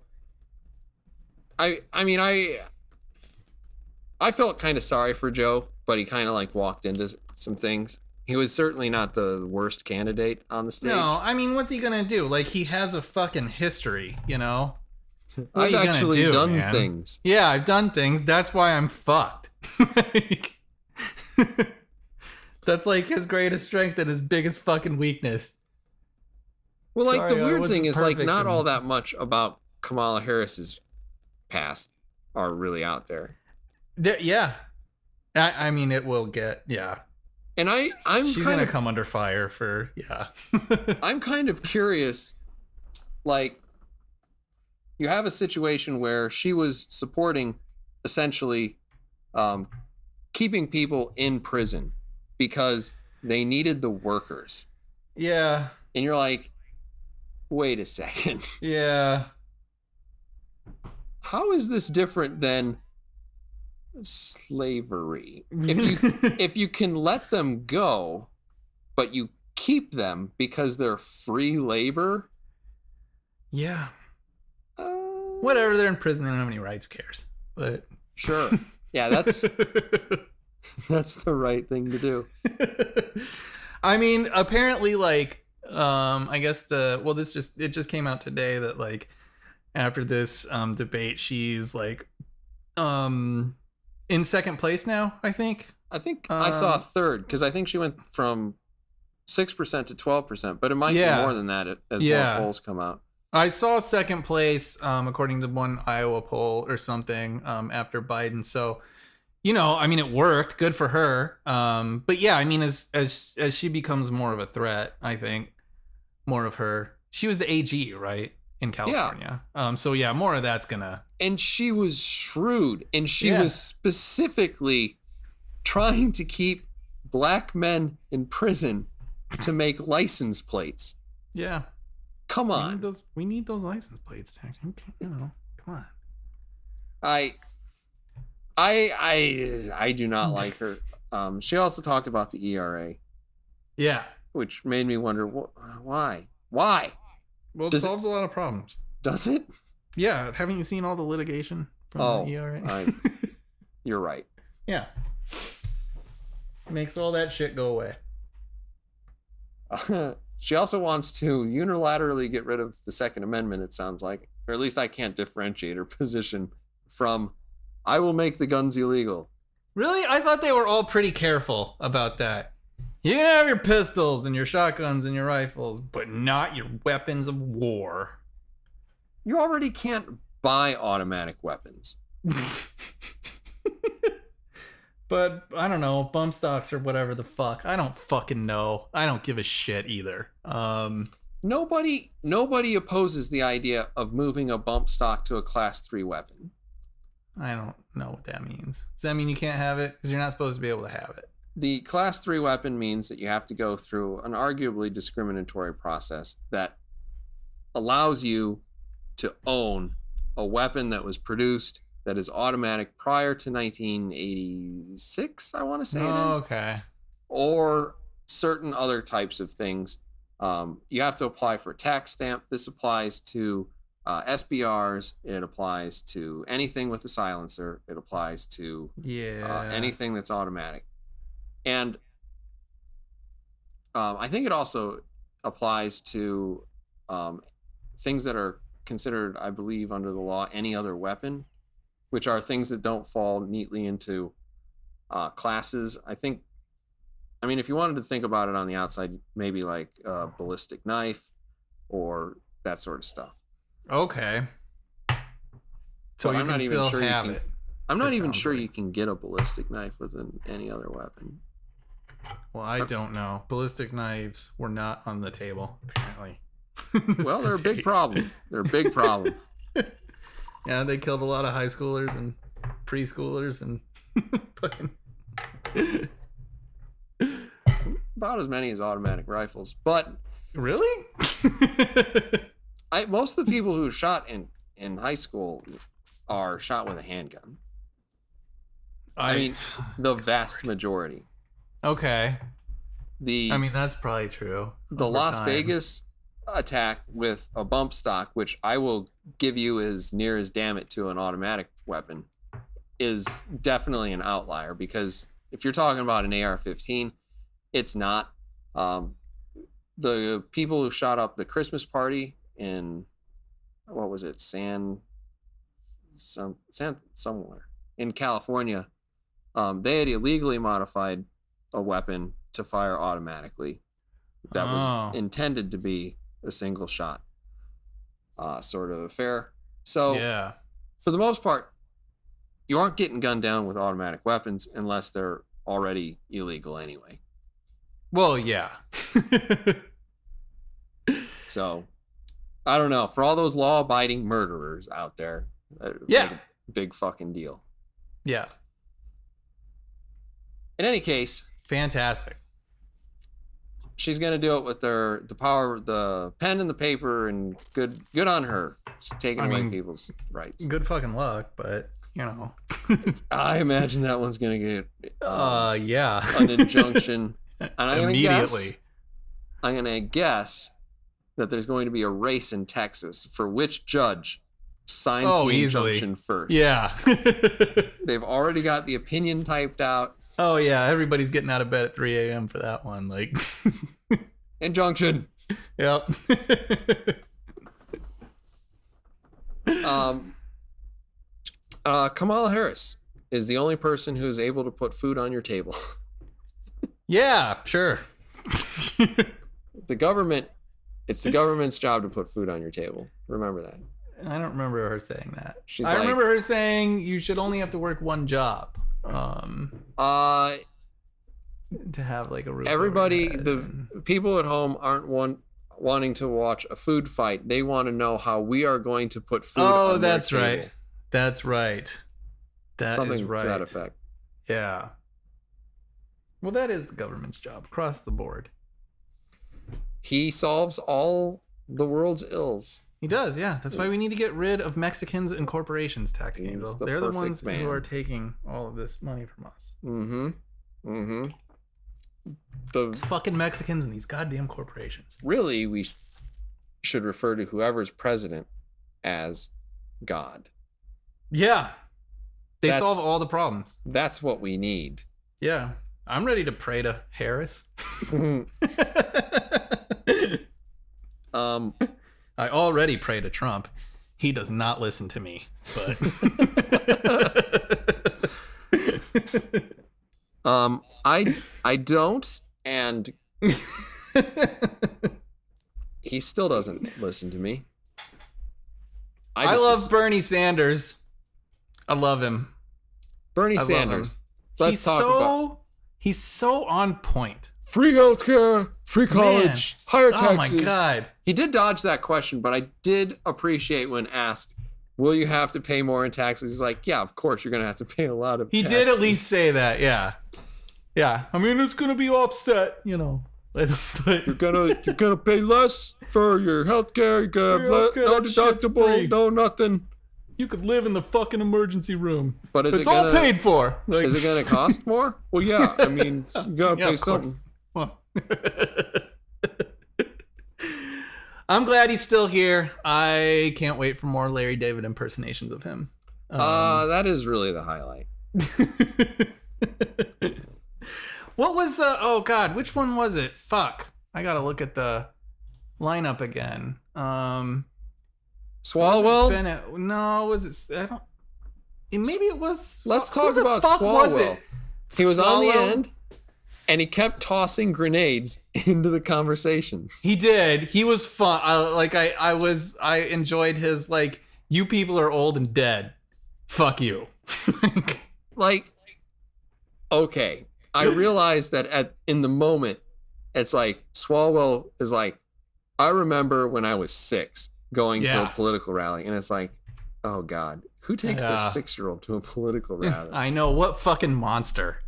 I mean, I felt kind of sorry for Joe, but he kind of like walked into some things. He was certainly not the worst candidate on the stage. No, I mean, what's he gonna do? Like, he has a fucking history, you know? What are I've you gonna actually do, done man? things. Yeah, I've done things. That's why I'm fucked. Like, that's like his greatest strength and his biggest fucking weakness. Well, like, Sorry, the I weird wasn't thing is, like, perfect not and- all that much about Kamala Harris's past are really out there. Yeah. I mean, it will get, yeah. And I'm She's kind gonna of come under fire for, yeah. I'm kind of curious, like, you have a situation where she was supporting essentially keeping people in prison because they needed the workers. Yeah. And you're like, wait a second. Yeah. How is this different than slavery? If you can let them go, but you keep them because they're free labor. Yeah. Whatever, they're in prison, they don't have any rights, who cares? But Sure. Yeah, that's the right thing to do. I mean, apparently, like, I guess it just came out today that, like, after this debate, she's like in second place now, I think. I think I saw a third because I think she went from 6% to 12%, but it might be more than that as more polls come out. I saw second place, according to one Iowa poll or something, after Biden. So, you know, I mean, it worked. Good for her. But yeah, I mean, as she becomes more of a threat, I think more of her. She was the AG, right, in California. So yeah, more of that's gonna. And she was shrewd, and she Yeah. was specifically trying to keep black men in prison to make license plates. Yeah. Come We on. need those license plates. Okay, you know, come on. I do not like her. She also talked about the ERA, Yeah. which made me wonder why. Why Well, it Does it- solves a lot of problems. does it? Yeah. Haven't you seen all the litigation from the ERA? You're right. Yeah. Makes all that shit go away. She also wants to unilaterally get rid of the Second Amendment. It sounds like, or at least I can't differentiate her position from "I will make the guns illegal." Really? I thought they were all pretty careful about that. You can have your pistols and your shotguns and your rifles, but not your weapons of war. You already can't buy automatic weapons. But I don't know, bump stocks or whatever the fuck. I don't fucking know. I don't give a shit either. Nobody opposes the idea of moving a bump stock to a Class 3 weapon. I don't know what that means. Does that mean you can't have it? Because you're not supposed to be able to have it. The Class 3 weapon means that you have to go through an arguably discriminatory process that allows you to own a weapon that was produced that is automatic prior to 1986, I want to say it is. Okay. Or certain other types of things. You have to apply for a tax stamp. This applies to SBRs. It applies to anything with a silencer. It applies to Yeah. anything that's automatic. And I think it also applies to things that are considered, I believe, under the law, any other weapon, which are things that don't fall neatly into classes. I mean, if you wanted to think about it on the outside, maybe like a ballistic knife or that sort of stuff. Okay. So But you I'm not can even still sure you have can- it. I'm not It even sounds sure like. you can get a ballistic knife with any other weapon. Well, I don't know. Ballistic knives were not on the table, apparently. Well, they're a big problem. They're a big problem. Yeah, they killed a lot of high schoolers and preschoolers and fucking. About as many as automatic rifles. But Really? most of the people who shot in high school are shot with a handgun. I mean, the vast majority. Okay. The I mean, that's probably true. the over Las time. Vegas attack with a bump stock, which I will give you as near as damn it to an automatic weapon, is definitely an outlier, because if you're talking about an AR-15, it's not. The people who shot up the Christmas party in, what was it, somewhere in California, they had illegally modified a weapon to fire automatically that was Oh. intended to be a single shot sort of affair. So Yeah. for the most part, you aren't getting gunned down with automatic weapons unless they're already illegal anyway. Well, yeah. So I don't know. For all those law-abiding murderers out there, Yeah. make a big fucking deal. Yeah. In any case, Fantastic. she's gonna do it with the power, the pen and the paper, and good on her. She's taking I away mean, people's rights. Good fucking luck, but you know. I imagine that one's gonna get Yeah. an injunction. And Immediately. I'm gonna guess that there's going to be a race in Texas for which judge signs the Easily. injunction first. Yeah. They've already got the opinion typed out. Oh yeah, everybody's getting out of bed at 3 a.m. for that one. Like, Injunction. yep. Kamala Harris is the only person who's able to put food on your table. Yeah, sure. The government, it's the government's job to put food on your table. Remember that. I don't remember her saying that. She's I like- remember her saying you should only have to work one job. Uh, to have like a roof over everybody, your head the and- people at home aren't wanting to watch a food fight. They want to know how we are going to put food Oh, on their that's table. right. That's right. That is Something right. to that effect. Yeah. Well, that is the government's job across the board. He solves all the world's ills. He does, yeah. That's why we need to get rid of Mexicans and corporations, Tactic He's Angel. the They're the perfect ones man. who are taking all of this money from us. It's fucking Mexicans and these goddamn corporations. Really, we should refer to whoever's president as God. Yeah. They That's- solve all the problems. That's what we need. Yeah. I'm ready to pray to Harris. I already pray to Trump. He does not listen to me, but I don't, and he still doesn't listen to me. I love Bernie Sanders. I love him. Bernie I love him. Sanders. Let's talk about He's so on point. free healthcare, free college, higher taxes. Oh my god. He did dodge that question, but I did appreciate when asked, will you have to pay more in taxes? He's like, yeah, of course you're going to have to pay a lot of He taxes. did at least say that, yeah. Yeah. I mean, it's going to be offset, you know. But You're gonna pay less for your healthcare. You're gonna Your have healthcare, no that shit's free. deductible, no nothing. you could live in the fucking emergency room. But is It's it all gonna paid for. Like, is it gonna cost more? Well, yeah. I mean, you gotta Yeah, pay of course. something. Well. I'm glad he's still here. I can't wait for more Larry David impersonations of him. That is really the highlight. What was oh god, which one was it? Fuck. I gotta look at the lineup again. Swalwell. Bennett. No, was it I don't maybe it was Let's who talk the about fuck was Swalwell. it? He was on the Swalwell? end, and he kept tossing grenades into the conversations. He did. He was fun. I enjoyed his like, you people are old and dead. Fuck you. Like, okay, I realized that in the moment, it's like Swalwell is like, I remember when I was 6 going to Yeah. a political rally, and it's like, oh god, who takes their Yeah. 6-year-old to a political rally? I know, what fucking monster.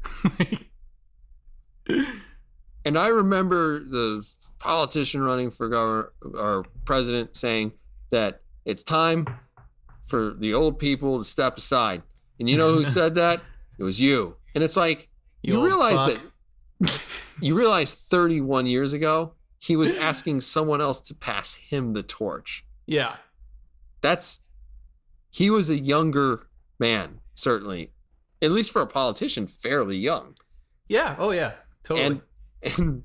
And I remember the politician running for governor or president saying that it's time for the old people to step aside. And you know who said that? It was you. And it's like, You you old realize fuck. that you realize 31 years ago, he was asking someone else to pass him the torch. Yeah. He was a younger man, certainly, at least for a politician, fairly young. Yeah. Oh yeah. Totally. And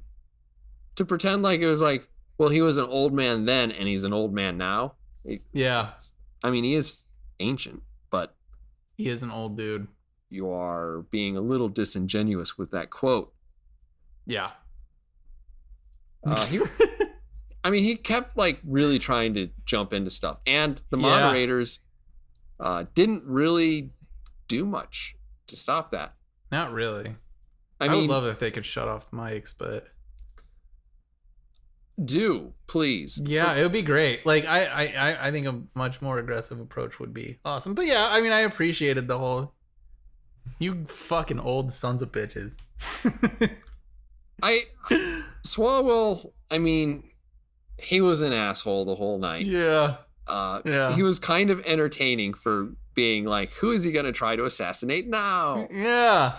to pretend like it was like, well, he was an old man then and he's an old man now. Yeah. I mean, he is ancient, but He is an old dude. you are being a little disingenuous with that quote. Yeah. He kept like really trying to jump into stuff, and the Yeah. moderators didn't really do much to stop that. Not really. I I mean, would love if they could shut off the mics, but do please. yeah, it would be great. Like I think a much more aggressive approach would be awesome. But yeah, I mean, I appreciated the whole, you fucking old sons of bitches. Swalwell, I mean, he was an asshole the whole night. Yeah. Yeah. He was kind of entertaining for being like, who is he going to try to assassinate now? Yeah.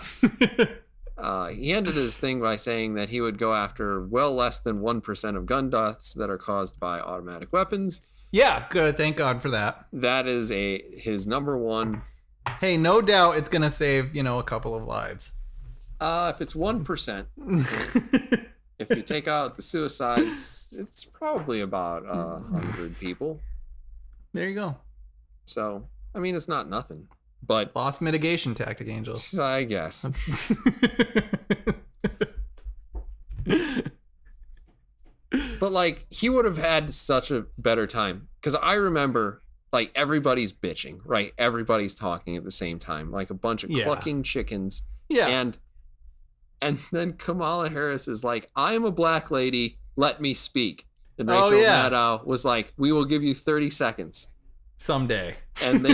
He ended his thing by saying that he would go after well less than 1% of gun deaths that are caused by automatic weapons. Yeah, good. Thank God for that. That is his number one. Hey, no doubt it's going to save, a couple of lives. If it's 1%, if you take out the suicides, it's probably about 100 people. There you go. So, I mean, it's not nothing, but Loss mitigation tactic, Angel. I guess. But like, he would have had such a better time, because I remember like everybody's bitching, right? Everybody's talking at the same time, like a bunch of clucking chickens. Yeah. And then Kamala Harris is like, I'm a black lady, let me speak. And Rachel Maddow was like, we will give you 30 seconds. Someday. And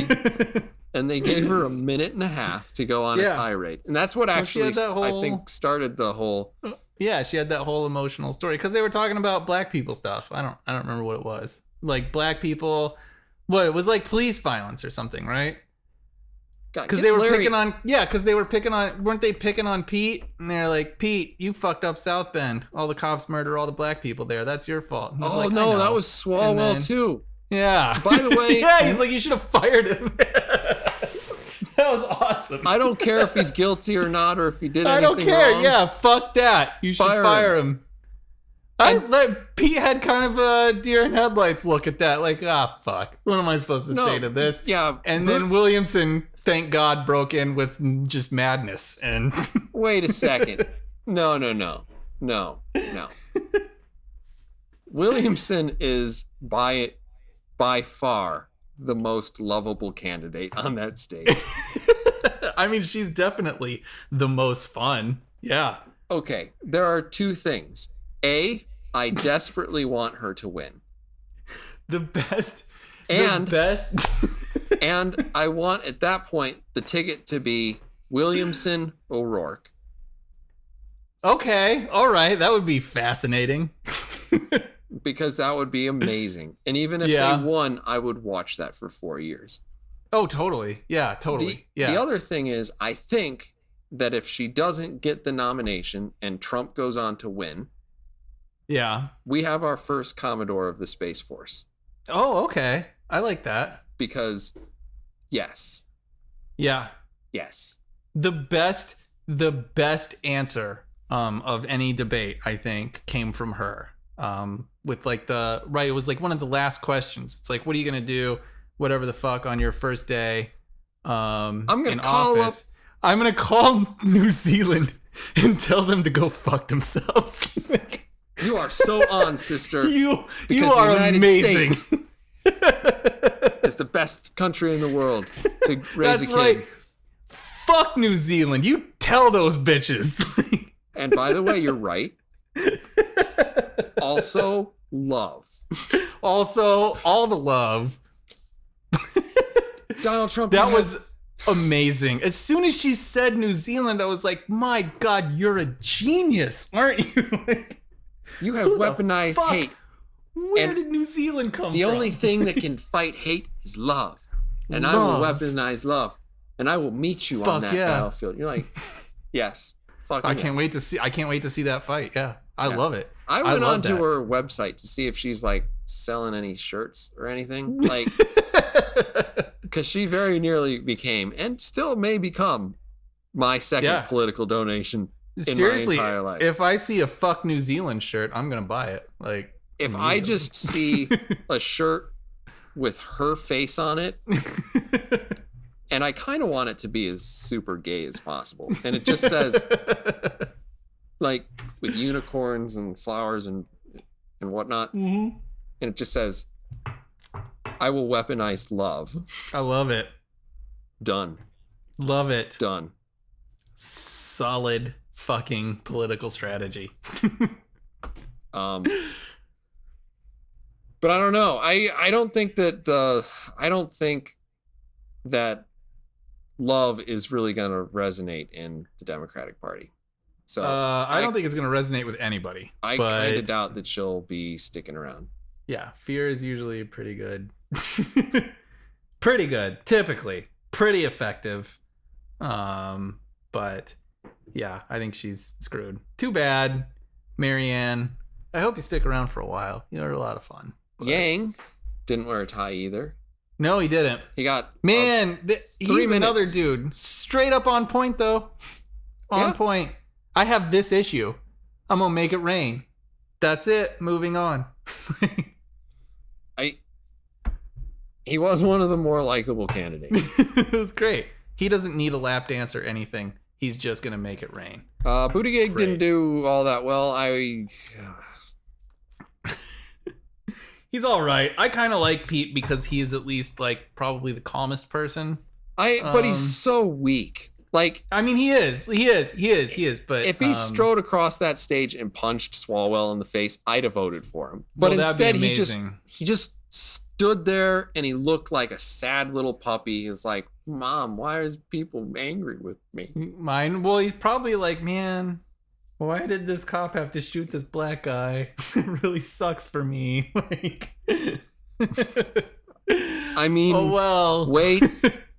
they gave her a minute and a half to go on a tirade. And that's what actually, I think, started the whole... Yeah, she had that whole emotional story. Because they were talking about black people stuff. I don't remember what it was. Like, black people... What, it was like police violence or something, right? Because they were picking on... Yeah, because they were picking on... Weren't they picking on Pete? And they're like, Pete, you fucked up South Bend. All the cops murder all the black people there. That's your fault. Oh, like, no, that was Swalwell, too. Yeah. By the way... yeah, he's like, you should have fired him. That was awesome. I don't care if he's guilty or not, or if he did anything wrong. I don't care. Wrong. Yeah, fuck that. You should fire him. Pete had kind of a deer in headlights look at that. Like, fuck. What am I supposed to say to this? Yeah. And then Williamson, thank God, broke in with just madness. And wait a second. No. Williamson is by far the most lovable candidate on that stage. I mean, she's definitely the most fun. Yeah. Okay, there are two things. A, I desperately want her to win. The best. And I want, at that point, the ticket to be Williamson O'Rourke. Okay, all right, that would be fascinating. Because that would be amazing. And even if they won, I would watch that for 4 years. Oh, totally. Yeah, totally. The other thing is, I think that if she doesn't get the nomination and Trump goes on to win, we have our first Commodore of the Space Force. Oh, okay. I like that. Because, yes. Yeah. Yes. The best answer of any debate, I think, came from her. With like it was like one of the last questions. It's like, what are you going to do, whatever the fuck, on your first day I'm going to call New Zealand and tell them to go fuck themselves. You are so on, sister. You are amazing. It's the best country in the world to raise a kid. Right. Fuck New Zealand. You tell those bitches. And by the way, you're right. Also, love. Also, all the love. Donald Trump. That was amazing. As soon as she said New Zealand, I was like, my God, you're a genius, aren't you? You have weaponized hate. Where did New Zealand come from? The only thing that can fight hate is love. And I will weaponize love. And I will meet you on that battlefield. You're like, yes. I can't wait to see that fight. Yeah. I love it. I went onto her website to see if she's like selling any shirts or anything. Like, because she very nearly became, and still may become, my second political donation in my entire life. If I see a fuck New Zealand shirt, I'm going to buy it. Like, if I just see a shirt with her face on it, and I kind of want it to be as super gay as possible. And it just says, like, with unicorns and flowers and whatnot. Mm-hmm. And it just says, I will weaponize love. I love it. Done. Love it. Done. Solid fucking political strategy. But I don't know. I don't think that love is really going to resonate in the Democratic Party. So I don't think it's going to resonate with anybody. I kind of doubt that she'll be sticking around. Yeah, fear is usually pretty good. Pretty good, typically. Pretty effective. But yeah, I think she's screwed. Too bad, Marianne. I hope you stick around for a while. You're a lot of fun. But Yang didn't wear a tie either. No, he didn't. He got he's another dude. Straight up on point, though. On point. I have this issue. I'm gonna make it rain. That's it. Moving on. He was one of the more likable candidates. It was great. He doesn't need a lap dance or anything. He's just gonna make it rain. Buttigieg didn't do all that well. He's all right. I kind of like Pete because he's at least like probably the calmest person. But he's so weak. Like, I mean, he is. But if he strode across that stage and punched Swalwell in the face, I'd have voted for him. But well, instead, he just stood there and he looked like a sad little puppy. He was like, Mom, why is people angry with me? Well, he's probably like, man, why did this cop have to shoot this black guy? It really sucks for me. Like, I mean, oh well. Wait,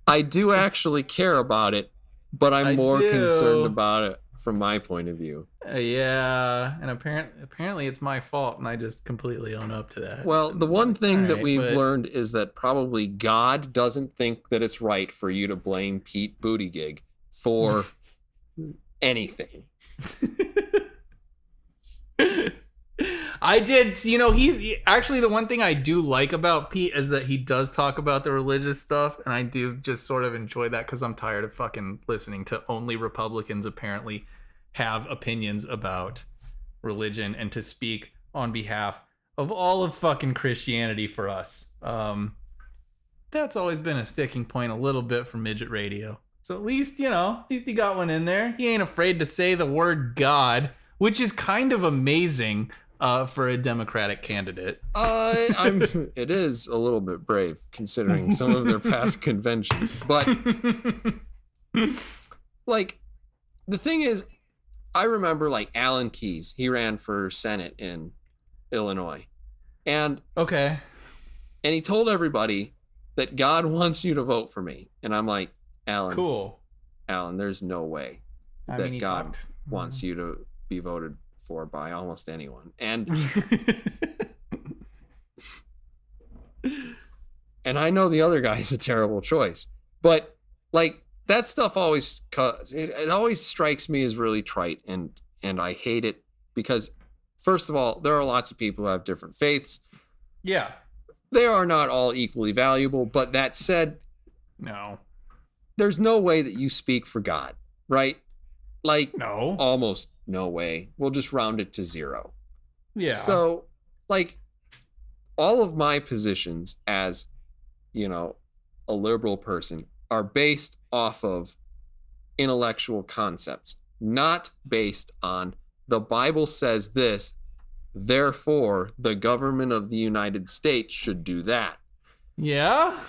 I do actually care about it, but I'm more concerned about it from my point of view. Yeah, and apparently it's my fault, and I just completely own up to that. Well, the one thing that we've learned is that probably God doesn't think that it's right for you to blame Pete Buttigieg for anything. I did, you know, he's actually the one thing I do like about Pete is that he does talk about the religious stuff, and I do just sort of enjoy that because I'm tired of fucking listening to only Republicans apparently have opinions about religion and to speak on behalf of all of fucking Christianity for us. That's always been a sticking point a little bit for Midget Radio. So at least, you know, at least he got one in there. He ain't afraid to say the word God, which is kind of amazing for a Democratic candidate. It is a little bit brave considering some of their past conventions. But, like, the thing is, I remember, like, Alan Keyes. He ran for Senate in Illinois. And he told everybody that God wants you to vote for me. And I'm like, Alan, there's no way that God wants you to be voted for by almost anyone. And and I know the other guy is a terrible choice, but like that stuff always it always strikes me as really trite, and I hate it because first of all, there are lots of people who have different faiths. Yeah. They are not all equally valuable, but that said, no. There's no way that you speak for God, right? Like, no. Almost no way. We'll just round it to 0. Yeah. So, like, all of my positions as, you know, a liberal person are based off of intellectual concepts, not based on the Bible says this, therefore the government of the United States should do that. Yeah.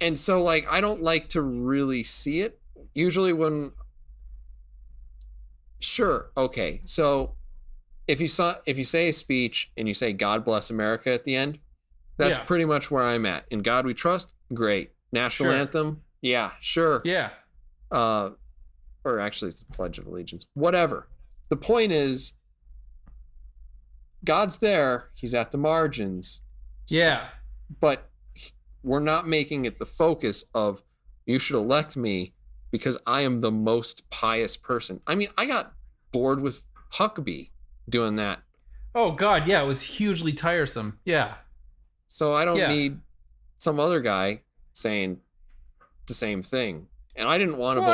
And so, like, I don't like to really see it. Usually when... Sure, okay. So, if you say a speech and you say, God bless America at the end, that's pretty much where I'm at. In God we trust? Great. National anthem? Yeah, sure. Yeah. Or actually, it's the Pledge of Allegiance. Whatever. The point is, God's there. He's at the margins. Yeah. But we're not making it the focus of, you should elect me because I am the most pious person. I mean, I got bored with Huckabee doing that. Oh, God, yeah. It was hugely tiresome. Yeah. So I don't need some other guy saying the same thing. And I didn't want to vote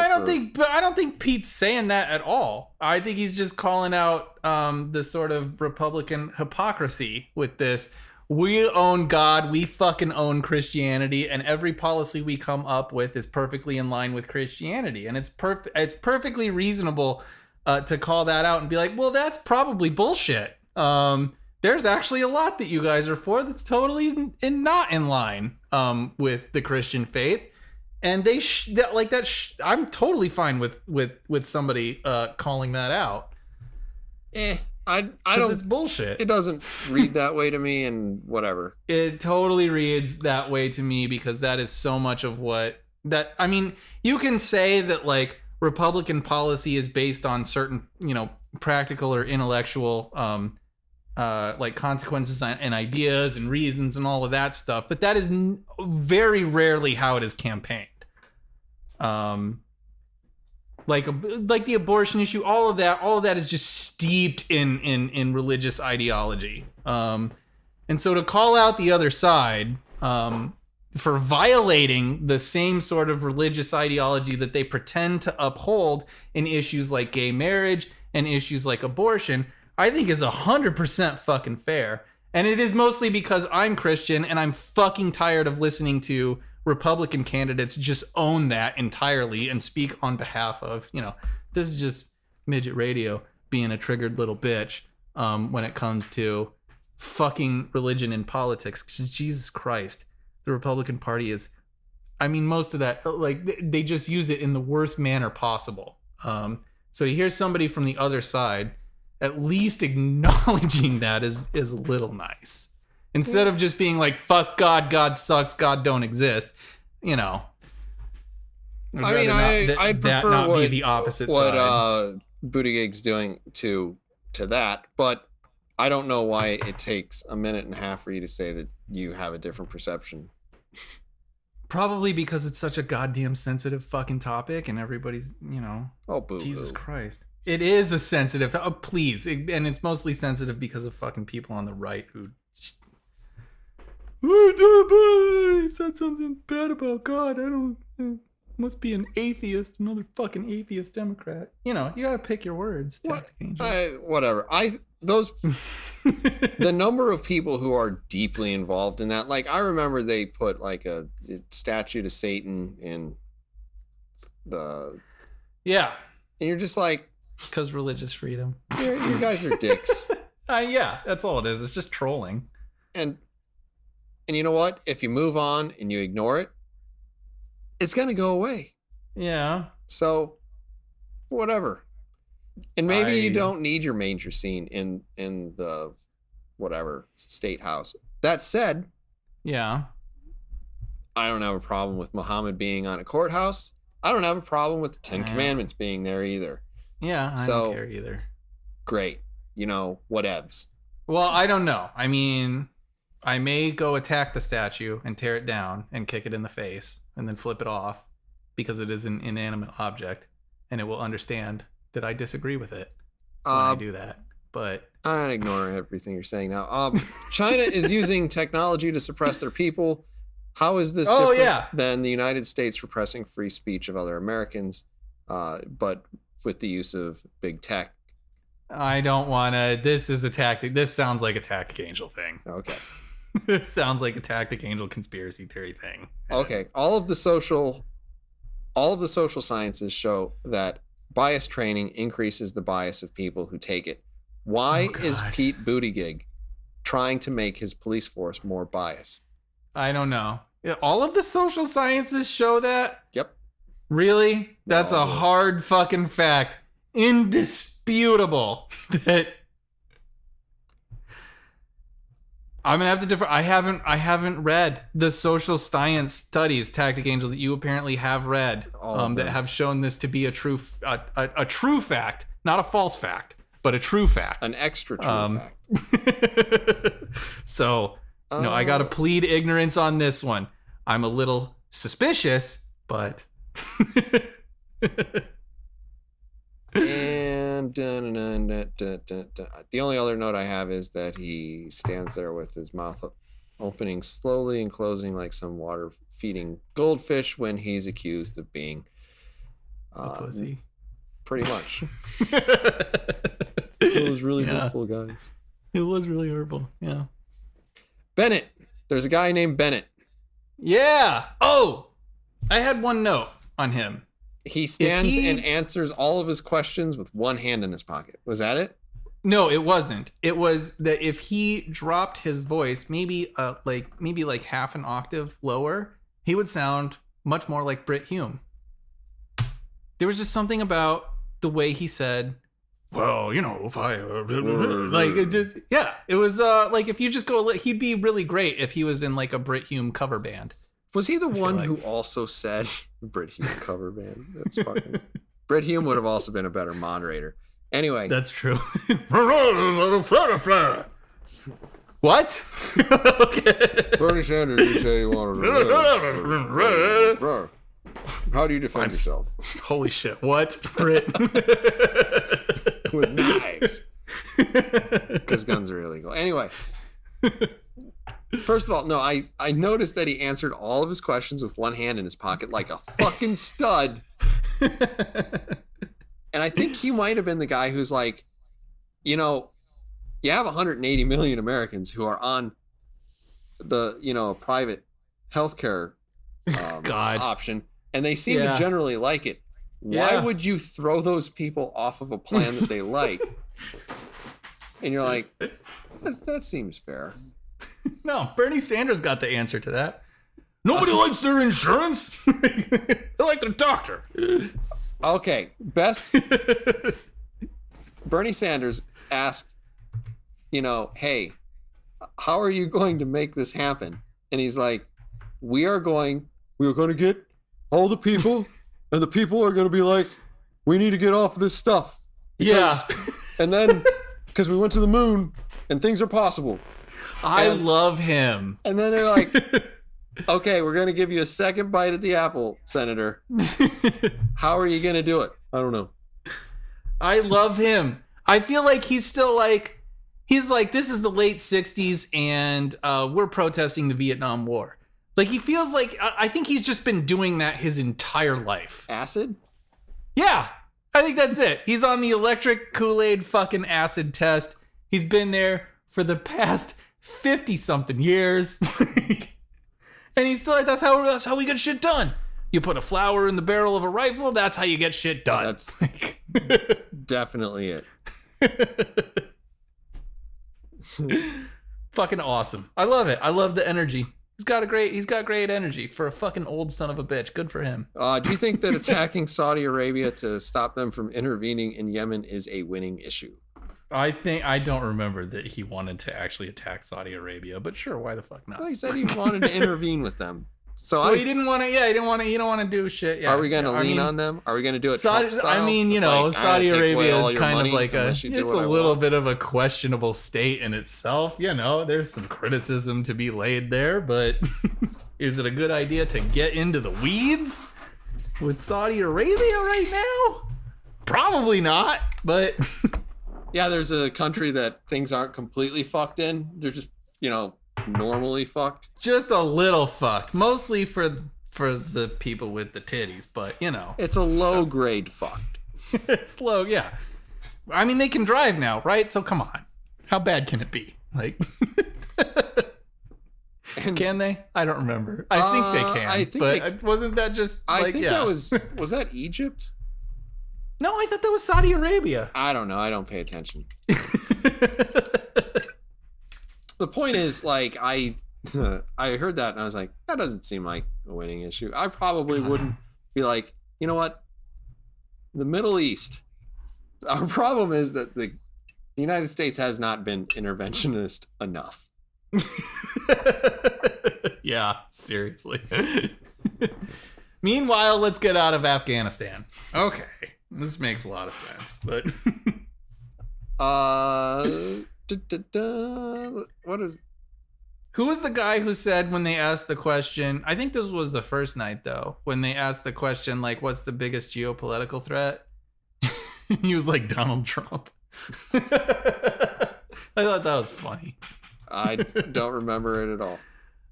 But I don't think Pete's saying that at all. I think he's just calling out the sort of Republican hypocrisy with this. We own God, we fucking own Christianity, and every policy we come up with is perfectly in line with Christianity. And it's perfectly reasonable to call that out and be like, well, that's probably bullshit. There's actually a lot that you guys are for that's totally not in line with the Christian faith. And I'm totally fine with somebody calling that out. I don't. It's bullshit. It doesn't read that way to me, and whatever. It totally reads that way to me because that is so much of what that. I mean, you can say that like Republican policy is based on certain, you know, practical or intellectual like consequences and ideas and reasons and all of that stuff, but that is very rarely how it is campaigned. Like the abortion issue, all of that is just steeped in religious ideology. And so to call out the other side for violating the same sort of religious ideology that they pretend to uphold in issues like gay marriage and issues like abortion, I think is 100% fucking fair. And it is mostly because I'm Christian and I'm fucking tired of listening to Republican candidates just own that entirely and speak on behalf of, this is just midget radio being a triggered little bitch when it comes to fucking religion and politics. 'Cause Jesus Christ, the Republican Party is, most of that, like, they just use it in the worst manner possible. So to hear somebody from the other side at least acknowledging that is a little nice. Instead of just being like, fuck God, God sucks, God don't exist, I'd prefer not be the opposite what side. Buttigieg's doing to that, but I don't know why it takes a minute and a half for you to say that you have a different perception. Probably because it's such a goddamn sensitive fucking topic and everybody's, Oh, boo. Jesus Christ. It is a sensitive, please. And it's mostly sensitive because of fucking people on the right who he said something bad about God. Must be an atheist, another fucking atheist Democrat. You gotta pick your words. Whatever. The number of people who are deeply involved in that, like, I remember they put like a statue to Satan in yeah, and you're just like, because religious freedom. You guys are dicks. Yeah, that's all it is. It's just trolling. And you know what? If you move on and you ignore it, it's gonna go away. Yeah. So, whatever. And maybe you don't need your manger scene in the whatever state house. That said, yeah, I don't have a problem with Muhammad being on a courthouse. I don't have a problem with the Ten Commandments being there either. Yeah, I don't care either. Great. Whatevs. Well, I don't know. I may go attack the statue and tear it down and kick it in the face and then flip it off because it is an inanimate object and it will understand that I disagree with it when I do that. But I ignore everything you're saying now. China is using technology to suppress their people. How is this different than the United States repressing free speech of other Americans, but with the use of big tech? I don't want to. This is a tactic. This sounds like a Tactic Angel thing. Okay. This sounds like a Tactic Angel conspiracy theory thing. Okay. All of the social sciences show that bias training increases the bias of people who take it. Why is Pete Buttigieg trying to make his police force more biased? I don't know. All of the social sciences show that? Yep. Really? That's a hard fucking fact. Indisputable. That I'm gonna have to differ. I haven't read the social science studies, Tactic Angel, that you apparently have read, that have shown this to be a true fact, not a false fact, but a true fact, an extra true fact. So, I gotta plead ignorance on this one. I'm a little suspicious, but. And the only other note I have is that he stands there with his mouth opening slowly and closing like some water feeding goldfish when he's accused of being a pussy. Pretty much. It was really hurtful, guys. It was really hurtful. Yeah. Bennett. There's a guy named Bennett. Yeah. Oh, I had one note on him. He stands and answers all of his questions with one hand in his pocket. Was that it? No, it wasn't. It was that if he dropped his voice maybe like half an octave lower, he would sound much more like Brit Hume. There was just something about the way he said, well, if I like it just, it was like if you just go, he'd be really great if he was in like a Brit Hume cover band. Was he the one who also said Brit Hume cover band? That's fucking. Brit Hume would have also been a better moderator. Anyway, that's true. What? Okay. Bernie Sanders, you say you want to. How do you defend yourself? Holy shit! What, Brit? With knives, because guns are illegal. Anyway. First of all, no, I noticed that he answered all of his questions with one hand in his pocket like a fucking stud. And I think he might have been the guy who's like, you have 180 million Americans who are on the, private healthcare God. option, and they seem to Yeah. generally like it. Why Yeah. would you throw those people off of a plan that they like? And you're like, that seems fair. No, Bernie Sanders got the answer to that. Nobody likes their insurance. They like their doctor. Okay, Bernie Sanders asked, hey, how are you going to make this happen? And he's like, we are going to get all the people, and the people are going to be like, we need to get off of this stuff. Yeah. And then, because we went to the moon, and things are possible. I love him. And then they're like, okay, we're going to give you a second bite at the apple, Senator. How are you going to do it? I don't know. I love him. I feel like he's still like, this is the late 60s and we're protesting the Vietnam War. Like, he feels like, I think he's just been doing that his entire life. Acid? Yeah, I think that's it. He's on the electric Kool-Aid fucking acid test. He's been there for the past 50-something years. And he's still like, that's how we get shit done. You put a flower in the barrel of a rifle, that's how you get shit done. That's definitely it. Fucking awesome. I love it. I love the energy. He's got great energy for a fucking old son of a bitch. Good for him. Do you think that attacking Saudi Arabia to stop them from intervening in Yemen is a winning issue? I don't remember that he wanted to actually attack Saudi Arabia, but sure, why the fuck not? Well, he said he wanted to intervene with them. So Well, he didn't want to. Yeah, he don't want to do shit. Yeah. Are we going to lean mean, on them? Are we going to do it Saudi, Trump style? I mean, It's Saudi take away Arabia all is your kind of money like unless you do it's what a I little want. bit of a questionable state in itself. There's some criticism to be laid there, but is it a good idea to get into the weeds with Saudi Arabia right now? Probably not, but Yeah, there's a country that things aren't completely fucked in. They're just, normally fucked. just a little fucked. Mostly for the people with the titties, but It's a low grade fucked. it's low. Yeah, I mean they can drive now, right? So come on, how bad can it be? Like, can they? I don't remember. I think they can. I think but wasn't that just? I think that was that Egypt? No, I thought that was Saudi Arabia. I don't know. I don't pay attention. The point is, like, I heard that and I was like, that doesn't seem like a winning issue. I probably wouldn't be like, you know what? The Middle East. Our problem is that the United States has not been interventionist enough. Yeah, seriously. Meanwhile, let's get out of Afghanistan. Okay, this makes a lot of sense, but What is? who was the guy who said when they asked the question? I think this was the first night though, when they asked the question like, "What's the biggest geopolitical threat?" He was like Donald Trump. I thought that was funny. I don't remember it at all.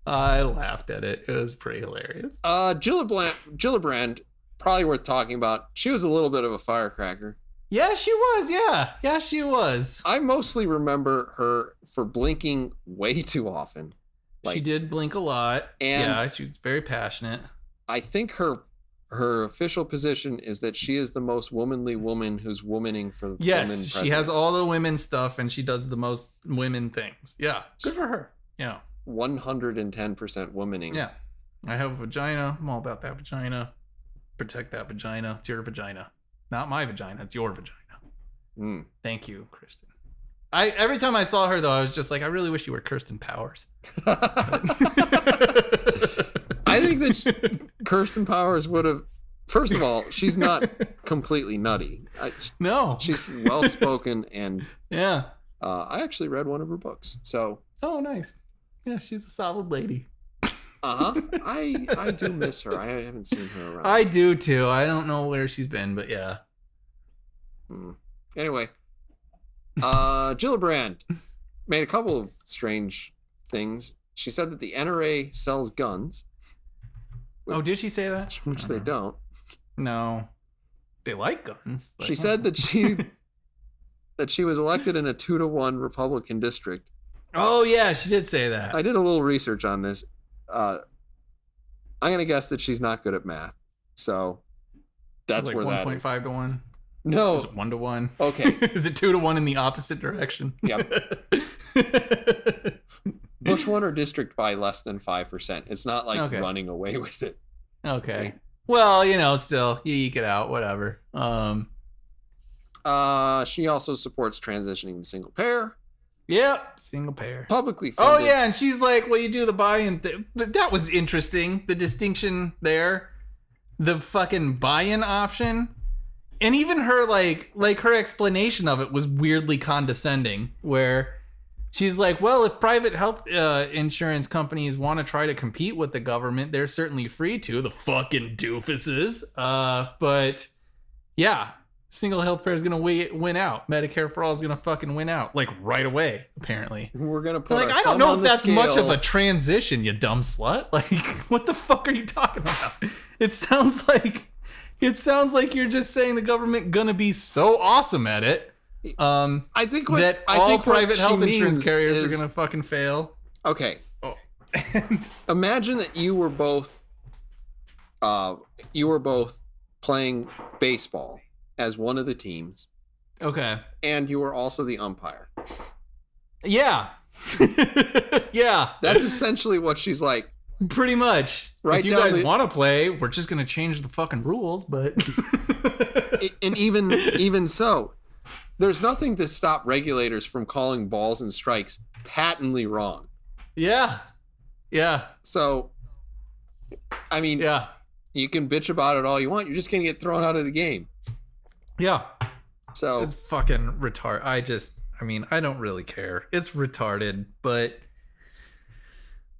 I laughed at it. It was pretty hilarious. Gillibrand, probably worth talking about. She was a little bit of a firecracker. Yeah, she was. Yeah, she was. I mostly remember her for blinking way too often. She did blink a lot. And yeah, she was very passionate. I think her official position is that she is the most womanly woman whomaning for women Yes, she president. has all the women stuff and she does the most women things. Yeah, good for her. Yeah. 110% womaning. Yeah. I have a vagina. I'm all about that vagina. Protect that vagina. It's your vagina. Not my vagina. It's your vagina. Mm. Thank you, Kristen. Every time I saw her, though, I was just like, I really wish you were Kirsten Powers. I think that Kirsten Powers would have. First of all, she's not completely nutty. No. She's well spoken, and Yeah. I actually read one of her books. So, Oh, nice. Yeah, she's a solid lady. I do miss her. I haven't seen her around. I do too. I don't know where she's been, but yeah. Anyway, Gillibrand made a couple of strange things. She said that the NRA sells guns. Oh, did she say that? Which they don't. No. They like guns. But She said that she that she was elected in a 2-1 Republican district. Oh yeah, she did say that. I did a little research on this. I'm gonna guess that she's not good at math. So that's like where that 1.5 to 1. No. Is it 1 to 1? Okay. Is it 2 to 1 in the opposite direction? Yep. Bush won her district by less than 5%. It's not like running away with it. Okay. Well, still, you eke it out, whatever. She also supports transitioning to single payer. Yep, single payer. Publicly funded. Oh, yeah, and she's like, well, you do the buy-in thing. That was interesting, the distinction there. The fucking buy-in option. And even her, like her explanation of it was weirdly condescending, where she's like, well, if private health insurance companies want to try to compete with the government, they're certainly free to, the fucking doofuses. But, yeah. Single health care is going to win out. Medicare for all is going to fucking win out. Like, right away, apparently. We're going to put I don't know if that's much of a transition, you dumb slut. Like, what the fuck are you talking about? It sounds like you're just saying the government going to be so awesome at it. I think all private health insurance carriers are going to fucking fail. Okay. Oh. Imagine that you were both playing baseball as one of the teams. Okay. And you were also the umpire. Yeah. Yeah. That's essentially what she's like. Pretty much. If you guys want to play, we're just going to change the fucking rules, but... And even so, there's nothing to stop regulators from calling balls and strikes patently wrong. Yeah. Yeah. So, I mean, yeah. You can bitch about it all you want. You're just going to get thrown out of the game. Yeah. So it's fucking retarded. I don't really care. It's retarded, but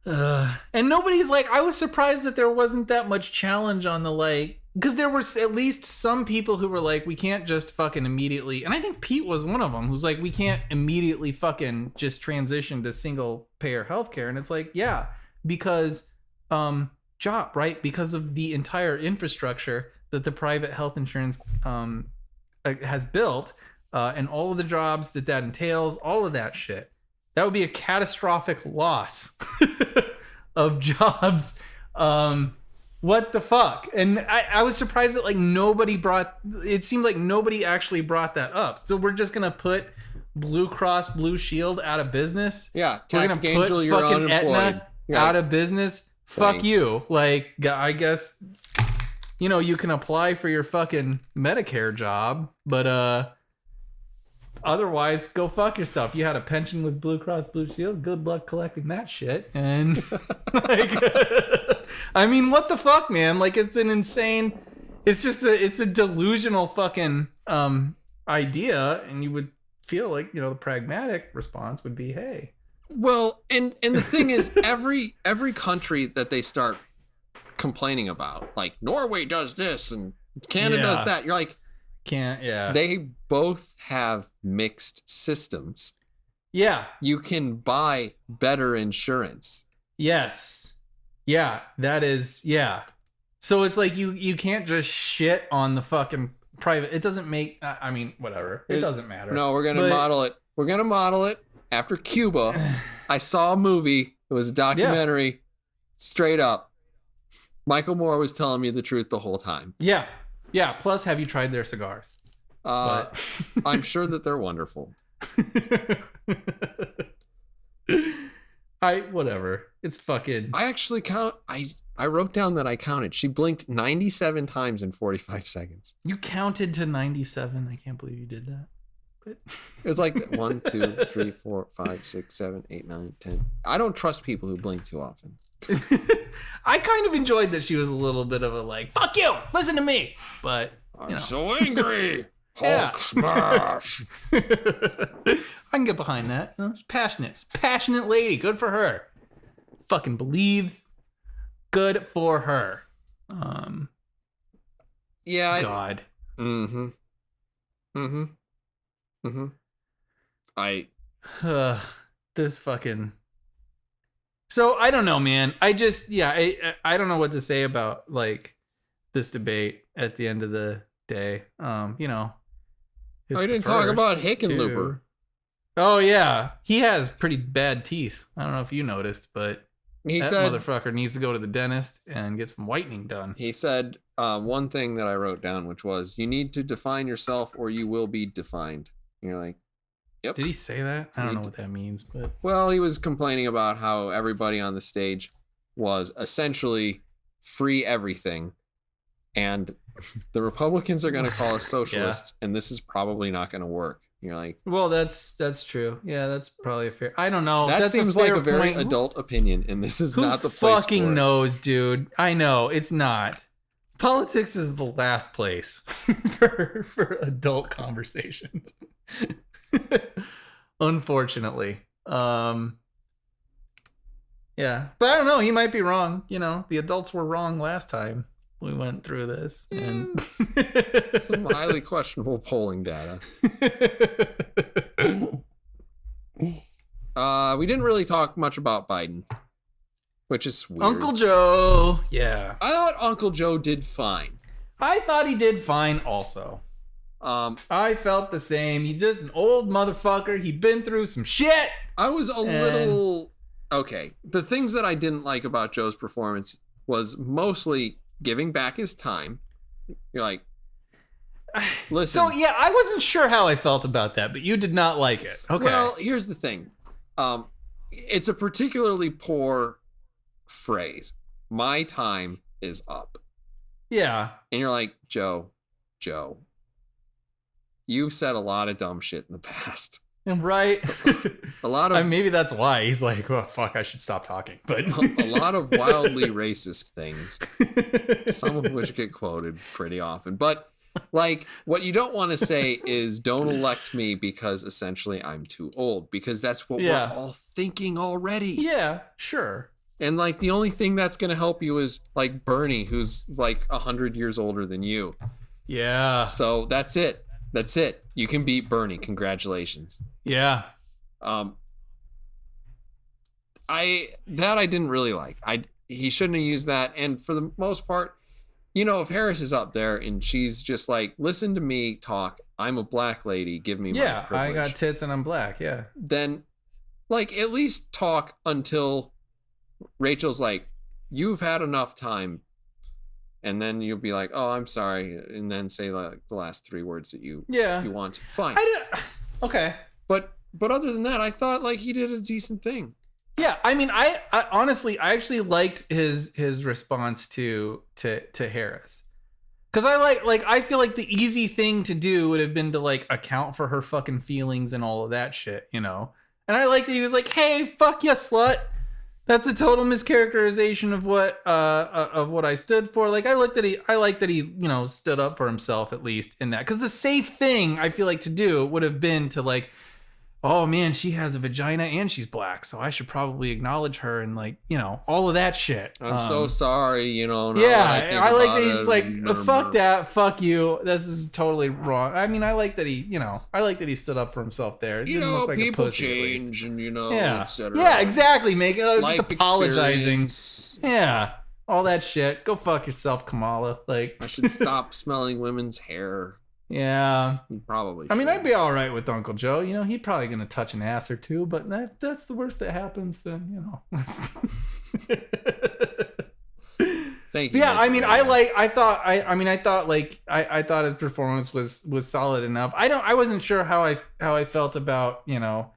and nobody's like, I was surprised that there wasn't that much challenge on the because there were at least some people who were like, we can't just fucking immediately, and I think Pete was one of them who's like, we can't immediately fucking just transition to single payer healthcare. And it's like, yeah, because job, right? Because of the entire infrastructure that the private health insurance has built, and all of the jobs that entails, all of that shit. That would be a catastrophic loss of jobs. What the fuck? And I was surprised that it seemed like nobody actually brought that up. So we're just going to put Blue Cross Blue Shield out of business? Yeah. We're going to put fucking Aetna out of business? Thanks. Fuck you. I guess... you can apply for your fucking Medicare job, but otherwise, go fuck yourself. You had a pension with Blue Cross Blue Shield. Good luck collecting that shit. And what the fuck, man? It's an insane. It's just it's a delusional fucking idea, and you would feel like the pragmatic response would be, hey. Well, and the thing is, every country that they start complaining about, like Norway does this and Canada does that, you're like, they both have mixed systems. Yeah, you can buy better insurance. Yes, yeah, that is, yeah. So it's like you can't just shit on the fucking private. It doesn't make, whatever, it doesn't matter. No, we're gonna model it after Cuba. I saw a movie, it was a documentary. Straight up, Michael Moore was telling me the truth the whole time. Yeah. Yeah. Plus, have you tried their cigars? I'm sure that they're wonderful. Whatever. It's fucking... I actually I wrote down that I counted. She blinked 97 times in 45 seconds. You counted to 97? I can't believe you did that. It was like 1, 2, 3, 4, 5, 6, 7, 8, 9, 10. I don't trust people who blink too often. I kind of enjoyed that she was a little bit of a fuck you, listen to me. But I'm so angry. Hulk smash. I can get behind that. She's passionate. She's a passionate lady. Good for her. Fucking believes. Good for her. Yeah. God. This fucking... So, I don't know, man. I don't know what to say about, this debate at the end of the day. It's I the didn't talk first, about too. Hickenlooper. Oh yeah, he has pretty bad teeth. I don't know if you noticed, but He that said motherfucker needs to go to the dentist and get some whitening done. he said one thing that I wrote down, which was, "You need to define yourself, or you will be defined." And you're like, "Yep." Did he say that? I don't know what that means, but Well, he was complaining about how everybody on the stage was essentially free everything, and the Republicans are going to call us socialists, and this is probably not going to work. You're like, well, that's true. Yeah, that's probably fair. I don't know. that That's seems a like fair a very point. adult opinion, and this is Who not the place fucking for it. knows, dude? I know it's not. Politics is the last place for adult conversations. Unfortunately. Yeah. But I don't know, he might be wrong. You know, the adults were wrong last time we went through this. And Some highly questionable polling data. We didn't really talk much about Biden, which is weird. Uncle Joe. Yeah. I thought Uncle Joe did fine. I thought he did fine also. I felt the same. He's just an old motherfucker. He'd been through some shit. I was a little okay. The things that I didn't like about Joe's performance was mostly giving back his time. You're like, listen. So yeah, I wasn't sure how I felt about that, but you did not like it. Okay. Well, here's the thing. It's a particularly poor phrase. My time is up. Yeah. And you're like, Joe, you've said a lot of dumb shit in the past. Right. A lot of Maybe that's why he's like, oh fuck, I should stop talking. But a lot of wildly racist things, some of which get quoted pretty often. But like, what you don't want to say is, don't elect me because essentially I'm too old, because that's what Yeah. we're all thinking already. Yeah, sure. And like, the only thing that's going to help you is like Bernie, who's like 100 years older than you. Yeah. So that's it. That's it. You can beat Bernie. Congratulations. Yeah. I didn't really like. He shouldn't have used that. And for the most part, you know, if Harris is up there and she's just like, listen to me talk, I'm a black lady, give me my Yeah, privilege. I got tits and I'm black. Yeah. Then like, at least talk until Rachel's like, you've had enough time. And then you'll be like, oh, I'm sorry. And then say like the last 3 words that you want to. Fine. Okay. But other than that, I thought like he did a decent thing. Yeah, I mean, I honestly, I actually liked his response to Harris, because I feel like the easy thing to do would have been to like account for her fucking feelings and all of that shit, you know. And I like that he was like, "Hey, fuck you, slut." That's a total mischaracterization of what I stood for. Like I like that he you know stood up for himself at least in that, because the safe thing I feel like to do would have been to like, oh man, she has a vagina and she's black, so I should probably acknowledge her and like, you know, all of that shit. I'm so sorry, you know. Yeah, I like that he's like, fuck that, fuck you. This is totally wrong. I mean, I like that he, you know, I like that he stood up for himself there. It you didn't know, look like people a pussy, change, and you know, yeah, etc. yeah, exactly. Just Life apologizing. experience. Yeah, all that shit. Go fuck yourself, Kamala. Like, I should stop smelling women's hair. yeah. You probably. I mean, should. I'd be all right with Uncle Joe. You know, he's probably gonna touch an ass or two, but that's the worst that happens. Then you know. Thank you. Yeah, I mean, I thought his performance was solid enough. I wasn't sure how I felt about, you know,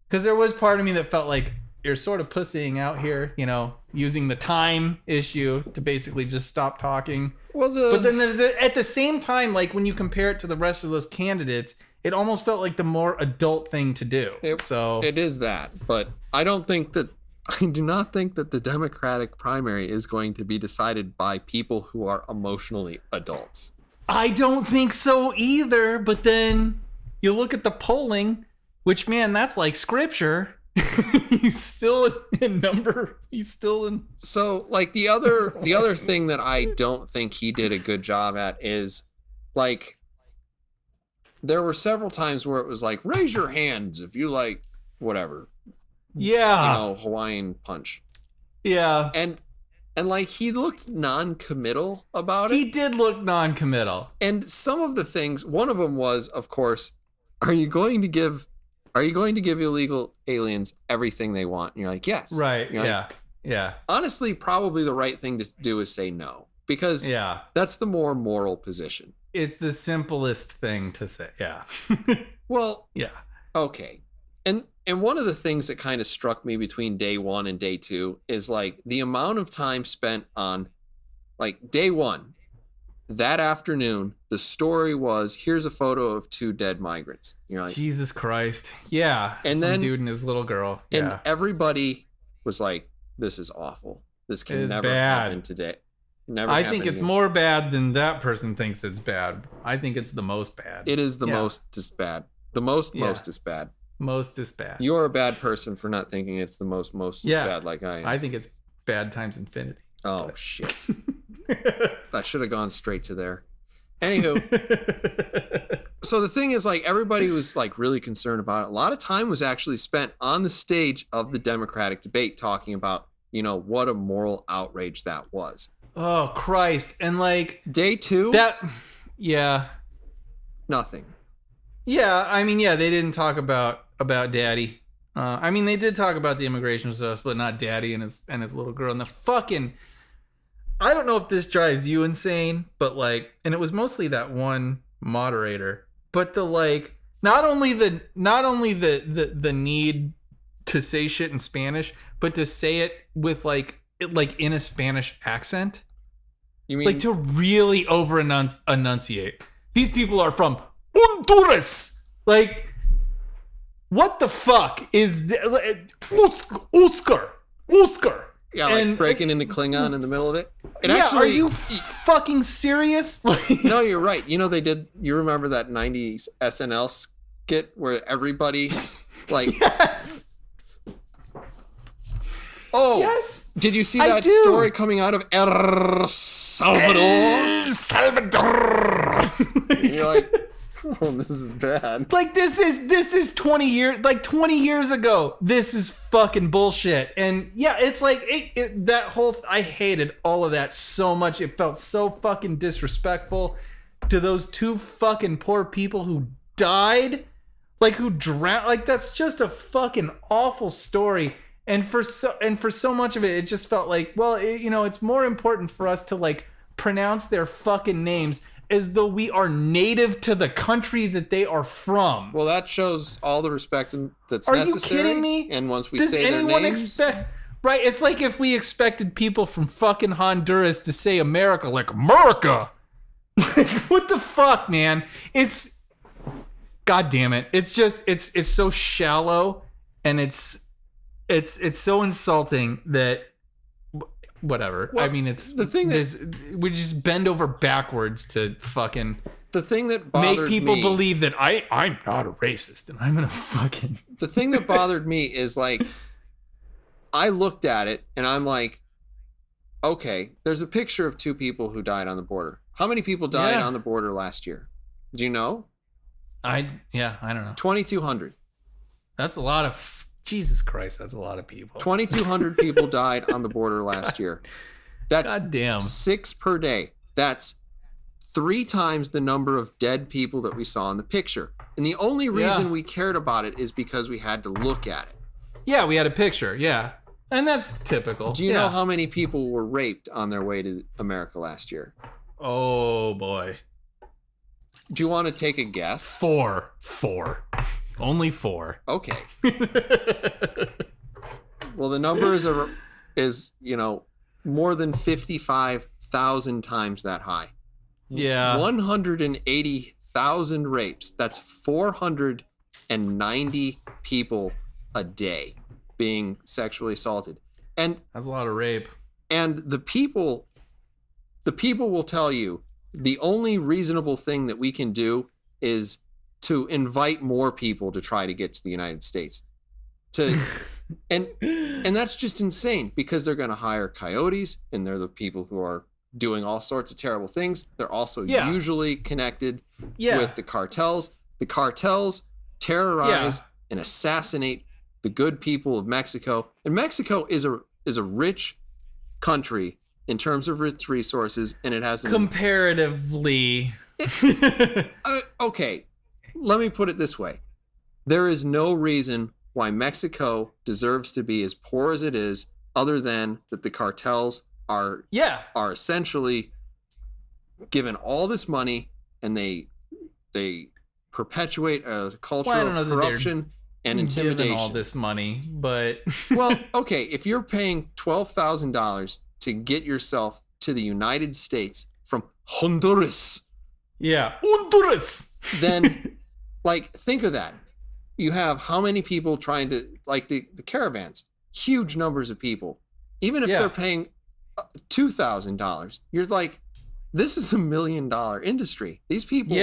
because there was part of me that felt like you're sort of pussying out here, you know, using the time issue to basically just stop talking. Well, but then at the same time, like when you compare it to the rest of those candidates, it almost felt like the more adult thing to do. It is that, but I do not think that the Democratic primary is going to be decided by people who are emotionally adults. I don't think so either. But then you look at the polling, which, man, that's like scripture. He's still in number. He's still in. So like the other thing that I don't think he did a good job at is like, there were several times where it was like, raise your hands if you like whatever. Yeah. You know, Hawaiian punch. Yeah. And And like he looked non-committal about it. He did look non-committal. And some of the things, one of them was, of course, are you going to give illegal aliens everything they want? And you're like, yes. Right. You're Yeah. like, Yeah. honestly, probably the right thing to do is say no, because Yeah. that's the more moral position. It's the simplest thing to say. Yeah. Well, Yeah. okay. And one of the things that kind of struck me between day 1 and day 2 is like the amount of time spent on like day 1. That afternoon, the story was, here's a photo of 2 dead migrants. You're like, Jesus Christ. Yeah. And Some then- dude and his little girl. and Yeah. everybody was like, this is awful. This can It's never bad. happen today. Never I happen think it's again. more bad than that person thinks it's bad. I think it's the most bad. It is the Yeah. most is bad. The most Yeah. is bad. Most is bad. You're a bad person for not thinking it's the most Yeah. is bad like I am. I think it's bad times infinity. Oh shit. That should have gone straight to there. Anywho, so the thing is, like, everybody was like really concerned about it. A lot of time was actually spent on the stage of the Democratic debate talking about, you know, what a moral outrage that was. Oh Christ. And like Day 2, that. Yeah. nothing. Yeah. I mean, yeah, they didn't talk about Daddy. I mean, they did talk about the immigration stuff, but not Daddy and his little girl. And the fucking. I don't know if this drives you insane, but like, and it was mostly that one moderator, but the like, not only the need to say shit in Spanish, but to say it with like in a Spanish accent, You mean like to really over enunciate. These people are from Honduras. Like, what the fuck is Oscar? yeah, like and- breaking into Klingon in the middle of it? It Yeah, actually, are you fucking serious? Like, No, you're right. You know, you remember that 90s SNL skit where everybody, like, yes. oh, Yes. did you see I that do. story coming out of El Salvador? El Salvador. And you're like, oh, this is bad. Like this is 20 years ago. This is fucking bullshit. And yeah, it's like that whole I hated all of that so much. It felt so fucking disrespectful to those 2 fucking poor people who died, like who drowned. Like that's just a fucking awful story. And for so much of it, it just felt like, well, it's more important for us to like pronounce their fucking names as though we are native to the country that they are from. Well, that shows all the respect that's Are necessary. you kidding me? And once we Does say their anyone names, expect? Right, it's like if we expected people from fucking Honduras to say America, like America. Like, what the fuck, man? It's, God damn it! It's just it's so shallow, and it's so insulting that. Whatever. Well, I mean, it's the thing that- we just bend over backwards to fucking the thing that make bothered people me, believe that I'm not a racist and I'm gonna fucking. the thing that bothered me is like, I looked at it and I'm like, okay, there's a picture of 2 people who died on the border. How many people died Yeah. on the border last year? Do you know? I don't know. 2,200. That's a lot of Jesus Christ. That's a lot of people. 2,200 people died on the border last year. That's God damn. 6 per day. That's 3 times the number of dead people that we saw in the picture. And the only reason Yeah. we cared about it is because we had to look at it. Yeah, we had a picture. Yeah, and that's typical. Do you Yeah. know how many people were raped on their way to America last year? Oh boy, Do you want to take a guess? 4, only 4. Okay. Well, the number is more than 55,000 times that high. Yeah. 180,000 rapes. That's 490 people a day being sexually assaulted. And That's a lot of rape. the people will tell you the only reasonable thing that we can do is to invite more people to try to get to the United States. And that's just insane because they're going to hire coyotes and they're the people who are doing all sorts of terrible things. They're also Yeah. usually connected Yeah. with the cartels. The cartels terrorize and assassinate the good people of Mexico. And Mexico is a rich country in terms of its resources, and it has comparatively. Okay, let me put it this way. There is no reason why Mexico deserves to be as poor as it is, other than that the cartels are essentially given all this money, and they perpetuate a culture of corruption and intimidation. Given all this money, but well, okay, if you're paying $12,000 to get yourself to the United States from Honduras, Honduras, then like think of that. You have how many people trying to, like the caravans, huge numbers of people. Even if they're paying $2,000, you're like, this is $1 million industry. These people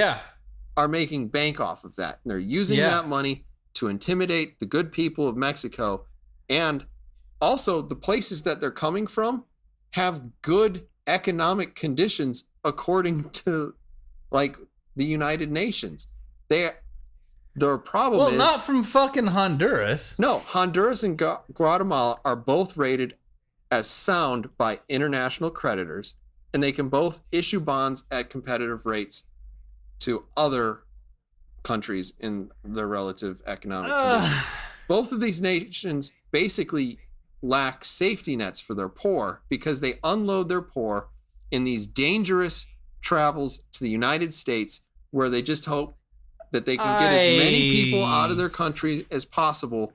are making bank off of that. And they're using that money to intimidate the good people of Mexico. And also the places that they're coming from have good economic conditions according to like the United Nations. Their problem is... not from fucking Honduras. No, Honduras and Guatemala are both rated as sound by international creditors, and they can both issue bonds at competitive rates to other countries in their relative economic conditions. Both of these nations basically lack safety nets for their poor because they unload their poor in these dangerous travels to the United States, where they just hope that they can get as many people out of their country as possible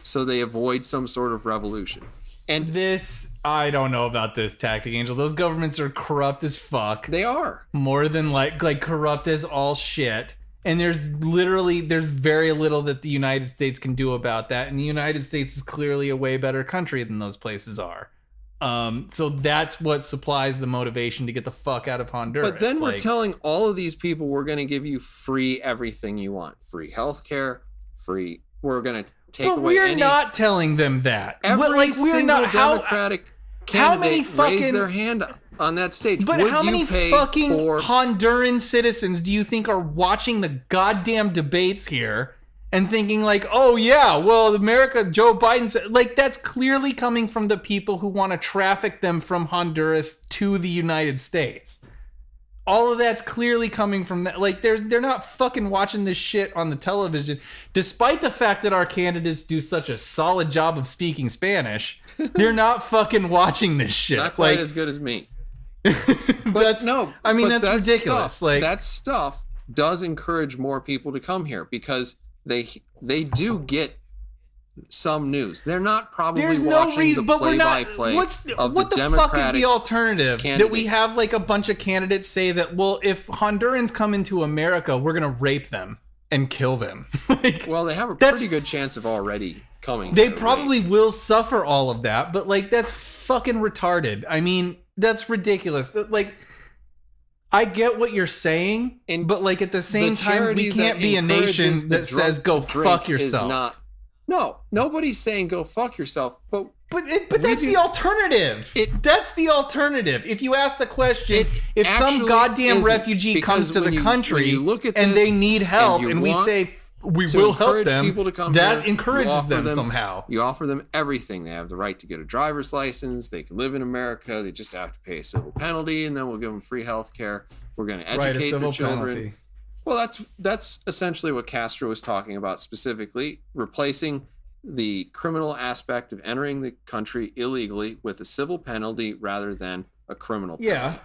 so they avoid some sort of revolution. And I don't know about this tactic, Angel. Those governments are corrupt as fuck. They are. More than like corrupt as all shit. And there's very little that the United States can do about that. And the United States is clearly a way better country than those places are. So that's what supplies the motivation to get the fuck out of Honduras. But then we're telling all of these people we're going to give you free everything you want. Free healthcare, we're going to take away we're not telling them that. Every single Democratic candidate raised their hand on that stage. But how many fucking Honduran citizens do you think are watching the goddamn debates here and thinking like, oh yeah, well, America, Joe Biden said, like, that's clearly coming from the people who want to traffic them from Honduras to the United States. All of that's clearly coming from that. Like, they're not fucking watching this shit on the television, despite the fact that our candidates do such a solid job of speaking Spanish. They're not fucking watching this shit. Not quite as good as me. But no, I mean, that's ridiculous. Stuff, like, that stuff does encourage more people to come here because they do get some news. They're not probably watching the play-by-play what the fuck is the alternative? Candidate. That we have like a bunch of candidates say that, well, if Hondurans come into America, we're gonna rape them and kill them. Like, well, they have a pretty good chance of already coming. They probably will suffer all of that, but like, that's fucking retarded. I mean, that's ridiculous. Like, I get what you're saying, but like at the same time, we can't be a nation that says go fuck yourself. No, nobody's saying go fuck yourself, but that's the alternative. That's the alternative. If you ask the question, if some goddamn refugee comes to the country and they need help, and we say we will help them, that encourages them somehow. You offer them everything. They have the right to get a driver's license. They can live in America. They just have to pay a civil penalty, and then we'll give them free health care. We're going to educate their children. Penalty. Well, that's essentially what Castro was talking about specifically, replacing the criminal aspect of entering the country illegally with a civil penalty rather than a criminal penalty.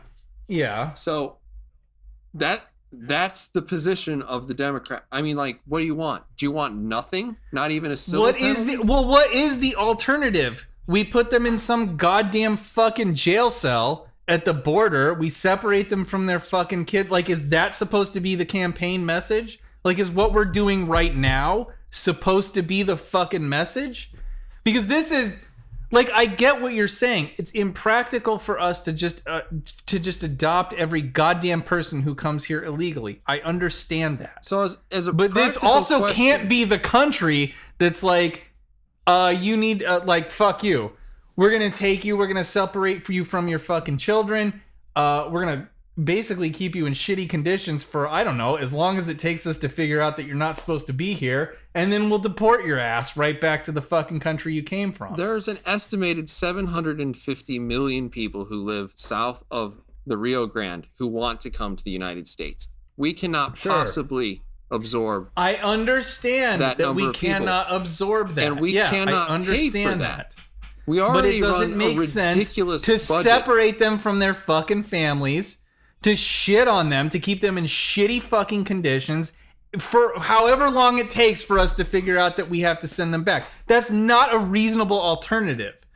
Yeah. So that's the position of the Democrat. I mean, like, what do you want? Do you want nothing? Not even a civil penalty? What is the alternative? We put them in some goddamn fucking jail cell at the border. We separate them from their fucking kid. Like, is that supposed to be the campaign message? Like, is what we're doing right now supposed to be the fucking message? Because this is, like, I get what you're saying. It's impractical for us to just adopt every goddamn person who comes here illegally. I understand that. So as a but this also can't be the country that's like, you need like, fuck you. We're going to take you. We're going to separate you from your fucking children. We're going to basically keep you in shitty conditions for, I don't know, as long as it takes us to figure out that you're not supposed to be here, and then we'll deport your ass right back to the fucking country you came from. There's an estimated 750 million people who live south of the Rio Grande who want to come to the United States. We cannot possibly absorb. I understand that we cannot absorb that. And we cannot pay for that. We but already it doesn't make sense to separate them from their fucking families, to shit on them, to keep them in shitty fucking conditions for however long it takes for us to figure out that we have to send them back. That's not a reasonable alternative.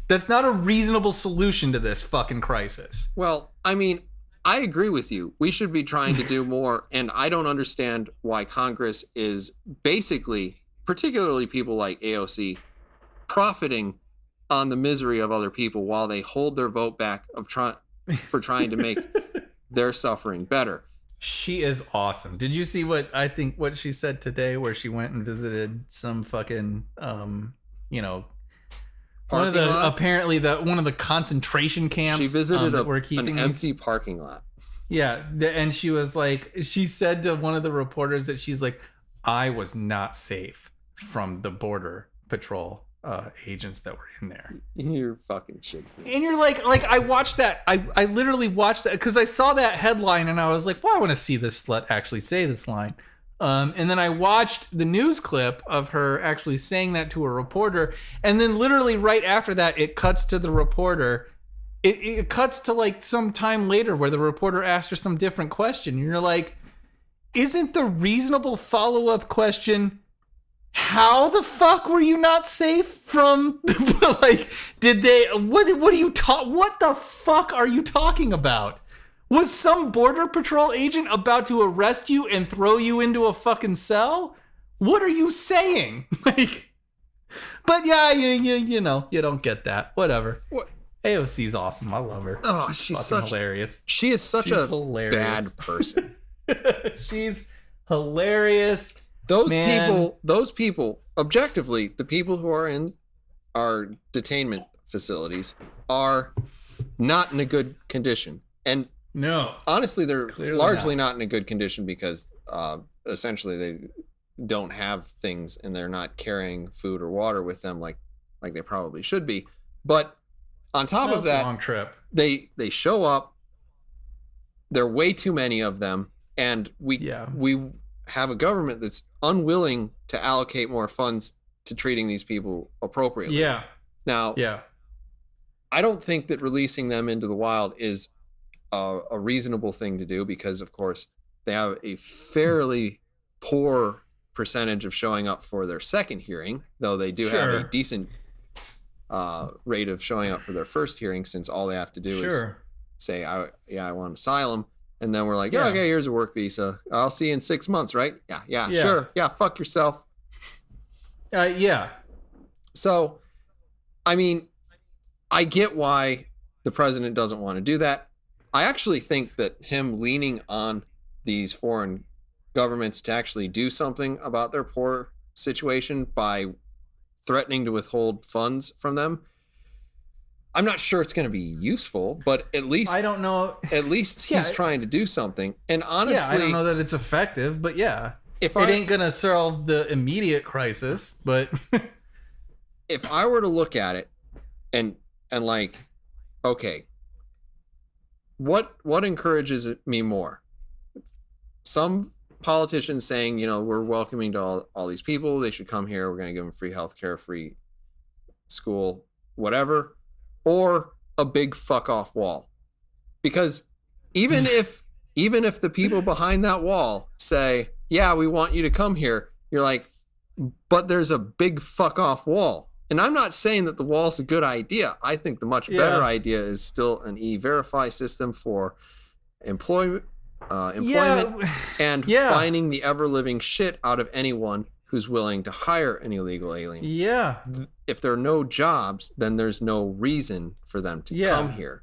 That's not a reasonable solution to this fucking crisis. Well, I mean, I agree with you. We should be trying to do more, and I don't understand why Congress is basically, particularly people like AOC, profiting on the misery of other people while they hold their vote back for trying to make their suffering better. She is awesome. Did you see what she said today, where she went and visited some fucking one of the concentration camps? She visited an empty parking lot. Yeah, and she was like, she said to one of the reporters that she's like, I was not safe from the border patrol agents that were in there. You're fucking shit. And you're like I watched that. I literally watched that because I saw that headline and I was like, well, I want to see this slut actually say this line. And then I watched the news clip of her actually saying that to a reporter. And then literally right after that, it cuts to the reporter. It cuts to like some time later where the reporter asked her some different question. And you're like, isn't the reasonable follow-up question, how the fuck were you not safe from, like, did they, what the fuck are you talking about? Was some border patrol agent about to arrest you and throw you into a fucking cell? What are you saying? Like, but yeah, you know, you don't get that. Whatever. What? AOC's awesome. I love her. Oh, she's hilarious. She is such a hilarious. bad person. She's hilarious. Those people, objectively, the people who are in our detainment facilities are not in a good condition. And no, honestly, they're clearly largely not in a good condition because essentially they don't have things and they're not carrying food or water with them like they probably should be. But on top of that, a long trip. They show up. There are way too many of them, and we have a government that's unwilling to allocate more funds to treating these people appropriately. Yeah. Now, I don't think that releasing them into the wild is a reasonable thing to do because, of course, they have a fairly poor percentage of showing up for their second hearing, though they do have a decent rate of showing up for their first hearing, since all they have to do is say, I want asylum. And then we're like, okay, here's a work visa. I'll see you in 6 months, right? Yeah, sure. Yeah, fuck yourself. Yeah. So, I mean, I get why the president doesn't want to do that. I actually think that him leaning on these foreign governments to actually do something about their poor situation by threatening to withhold funds from them, I'm not sure it's going to be useful, but at least I don't know. At least he's trying to do something. And honestly, I don't know that it's effective, but it ain't going to solve the immediate crisis. But if I were to look at it and like, okay, what encourages me more? Some politicians saying, you know, we're welcoming to all these people. They should come here. We're going to give them free healthcare, free school, whatever. Or a big fuck off wall. Because even if the people behind that wall say, yeah, we want you to come here, you're like, but there's a big fuck off wall. And I'm not saying that the wall's a good idea. I think the much better idea is still an e-verify system for employment and finding the ever living shit out of anyone who's willing to hire an illegal alien. Yeah. If there are no jobs, then there's no reason for them to come here.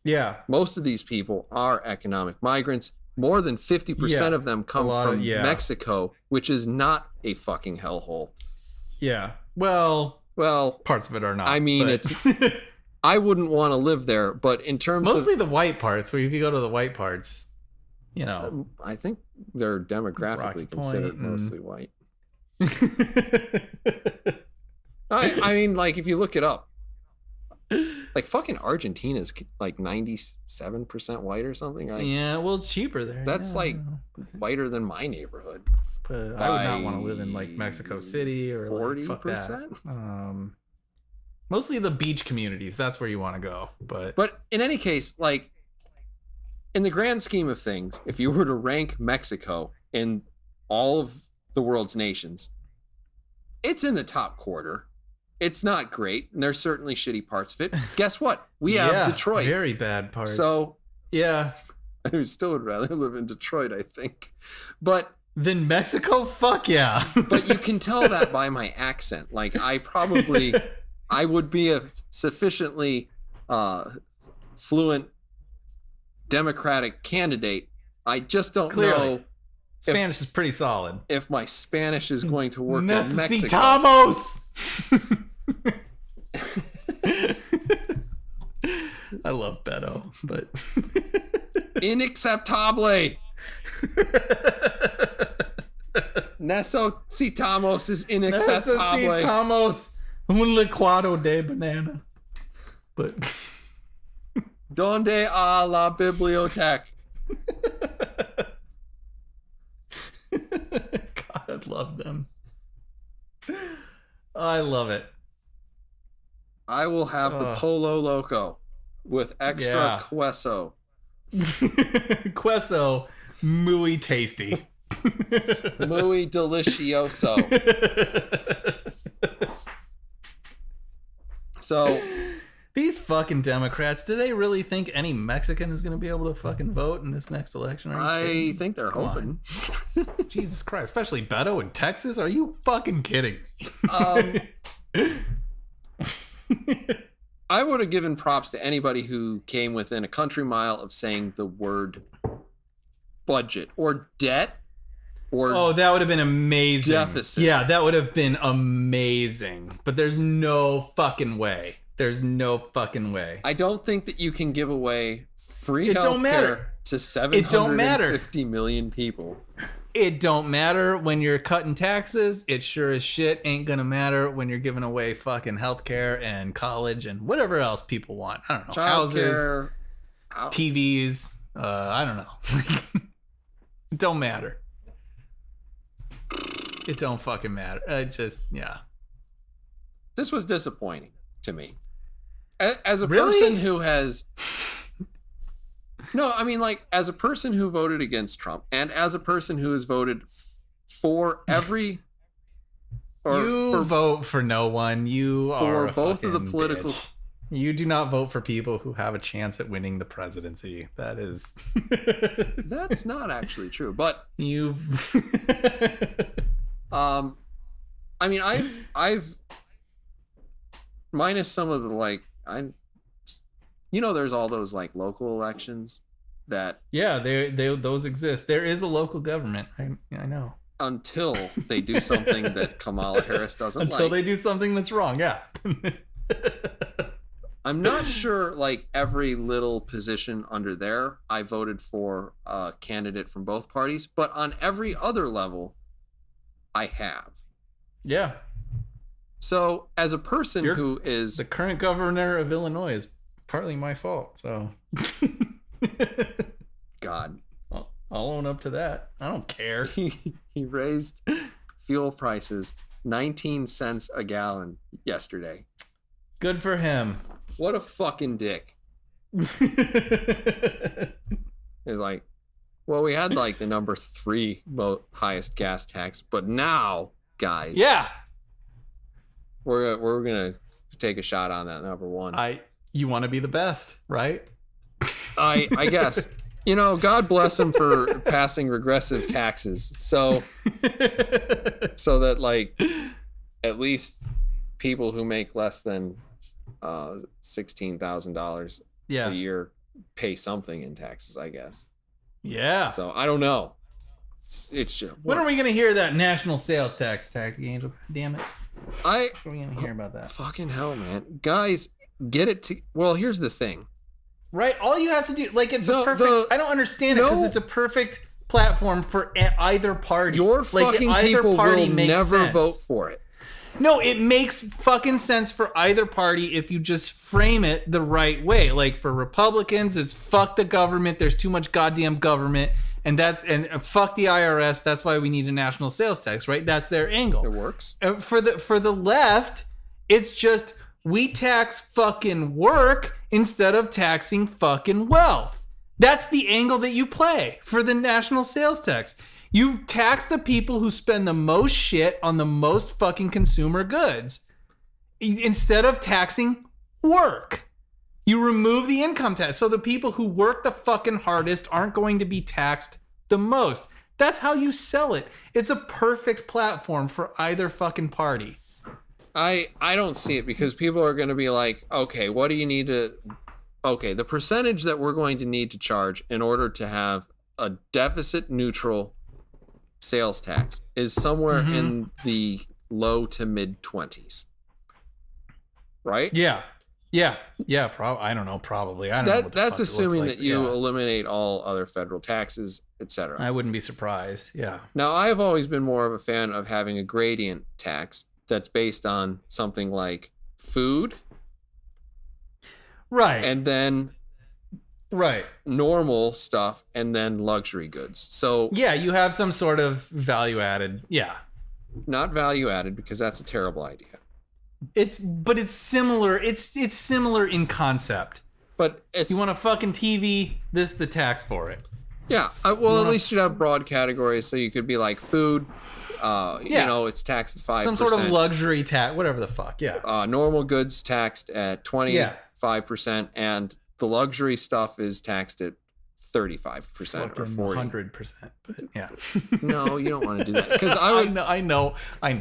Yeah. Most of these people are economic migrants. More than 50% of them come from Mexico, which is not a fucking hellhole. Yeah. Well, parts of it are not. I mean, I wouldn't want to live there, but in terms Mostly of the white parts. Where if you go to the white parts, you know, I think they're Rocky demographically considered Point mostly white. I mean, like, if you look it up, like, fucking Argentina's like 97% white or something. Like, yeah, well, it's cheaper there. that's yeah, like whiter than my neighborhood. but I would not want to live in like Mexico City or 40%. like, fuck that. Mostly the beach communities. That's where you want to go. But in any case, like, in the grand scheme of things, if you were to rank Mexico in all of the world's nations, it's in the top quarter. It's not great, and there's certainly shitty parts of it. Guess what? We have Detroit. Very bad parts. So yeah. I still would rather live in Detroit, I think. But Then Mexico? Fuck yeah. but you can tell that by my accent. Like, I would be a sufficiently fluent Democratic candidate. I just don't know Spanish is pretty solid. if my Spanish is going to work in Mexico. Necesitamos! I love Beto, but Inacceptable. Necesitamos is inacceptable. Necesitamos un licuado de banana. But Donde a la biblioteca? God, I love them. I love it. I will have the Polo Loco with extra queso. Queso, muy tasty. Muy delicioso. So, these fucking Democrats, do they really think any Mexican is going to be able to fucking vote in this next election? I think they're hoping. Jesus Christ, especially Beto in Texas? Are you fucking kidding me? I would have given props to anybody who came within a country mile of saying the word budget or debt or that would have been amazing. Deficit. Yeah, that would have been amazing. But there's no fucking way. There's no fucking way. I don't think that you can give away free It don't health matter. care to 750 million people. It don't matter when you're cutting taxes. It sure as shit ain't gonna matter when you're giving away fucking healthcare and college and whatever else people want. I don't know. Houses, TVs. I don't know. It don't matter. It don't fucking matter. Yeah. This was disappointing to me. As a Really? person who has... No, I mean, like, as a person who voted against Trump and as a person who has voted for every... vote for no one. You are both of the fucking political... bitch. You do not vote for people who have a chance at winning the presidency. That is... That's not actually true, but... You... I mean, I've... Minus some of the, like... there's all those, like, local elections that... Yeah, those exist. There is a local government. I know. Until they do something that Kamala Harris doesn't like. Until they do something that's wrong, yeah. I'm not sure, like, every little position under there, I voted for a candidate from both parties, but on every other level, I have. Yeah. So, as a person who is... The current governor of Illinois is partly my fault, so... God. I'll own up to that. I don't care. He raised fuel prices 19 cents a gallon yesterday. Good for him. What a fucking dick. It's like, well, we had like the number 3 highest gas tax, but now, guys, yeah, we're gonna take a shot on that number 1. You want to be the best, right? I guess. God bless him for passing regressive taxes, so that, like, at least people who make less than $16,000 a year pay something in taxes, I guess. Yeah. So I don't know. It's just, when are we gonna hear that national sales tax, Tactic Angel? Damn it. When are we gonna hear about that? Fucking hell, man, guys. get it to. Well, here's the thing. Right? All you have to do, like, it's a The- perfect. the- I don't understand it because No. it's a perfect platform for either party. Your Like, fucking either people party will makes never sense. vote for it. No, it makes fucking sense for either party if you just frame it the right way. Like for Republicans, it's fuck the government. There's too much goddamn government, and fuck the IRS. That's why we need a national sales tax, right? That's their angle. It works. For the left, it's just we tax fucking work instead of taxing fucking wealth. That's the angle that you play for the national sales tax. You tax the people who spend the most shit on the most fucking consumer goods instead of taxing work. You remove the income tax. So the people who work the fucking hardest aren't going to be taxed the most. That's how you sell it. It's a perfect platform for either fucking party. I don't see it because people are going to be like, okay, what do you need to? Okay, the percentage that we're going to need to charge in order to have a deficit neutral sales tax is somewhere in the low to mid 20s, right? Yeah. I don't know. Probably. I don't know. What the That's fuck it looks assuming like. that you Yeah. eliminate all other federal taxes, etc. I wouldn't be surprised. Yeah. Now, I have always been more of a fan of having a gradient tax that's based on something like food Right. and then right. normal stuff and then luxury goods. So Yeah, you have some sort of value added. Yeah. not value added because that's a terrible idea. It's similar. It's similar in concept. But it's You want a fucking TV, this the tax for it. yeah. Well, at least you'd have broad categories, so you could be like food. Yeah. You know, it's taxed at 5%. Some sort of luxury tax, whatever the fuck. Yeah. Normal goods taxed at 25%, and the luxury stuff is taxed at 35% or 40%. 100%. But yeah. No, you don't want to do that because I would. I know.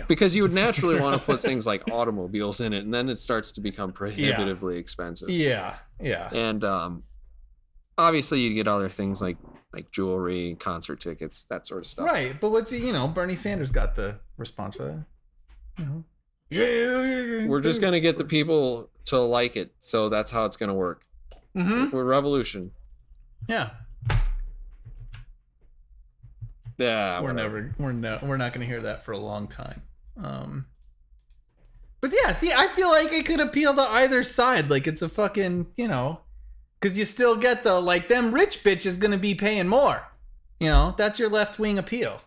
Because you would naturally want to put things like automobiles in it, and then it starts to become prohibitively expensive. Yeah. And obviously, you'd get other things like jewelry, concert tickets, that sort of stuff. Right, but Bernie Sanders got the response for that. Yeah. We're just gonna get the people to like it, so that's how it's gonna work. Mm-hmm. We're revolution. Yeah. Yeah. We're not gonna hear that for a long time. But yeah, see, I feel like it could appeal to either side. Like it's a fucking, because you still get the like them rich bitches gonna be paying more. That's your left wing appeal.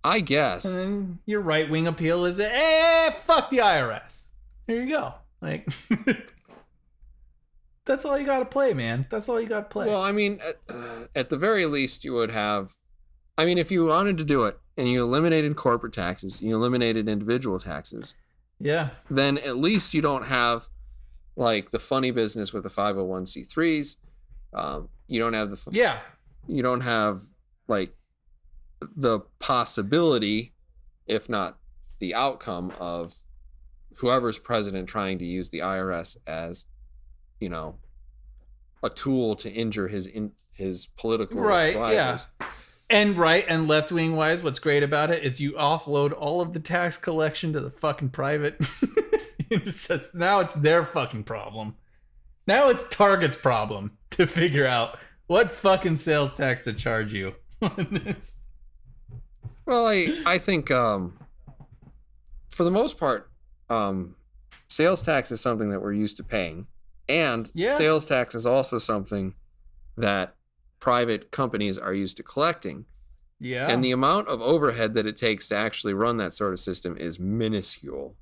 I guess. And then your right wing appeal is fuck the IRS. There you go. Like that's all you gotta play, man. That's all you gotta play. Well, I mean, at the very least, you would have. I mean, if you wanted to do it and you eliminated corporate taxes, you eliminated individual taxes, yeah. then at least you don't have like the funny business with the 501c3s. You don't have you don't have like the possibility, if not the outcome, of whoever's president trying to use the IRS as, a tool to injure his political rivals. Yeah. And left wing wise, what's great about it is you offload all of the tax collection to the fucking private. Now it's their fucking problem. Now it's Target's problem to figure out what fucking sales tax to charge you on this. Well, I think for the most part, sales tax is something that we're used to paying. And sales tax is also something that private companies are used to collecting. Yeah. And the amount of overhead that it takes to actually run that sort of system is minuscule.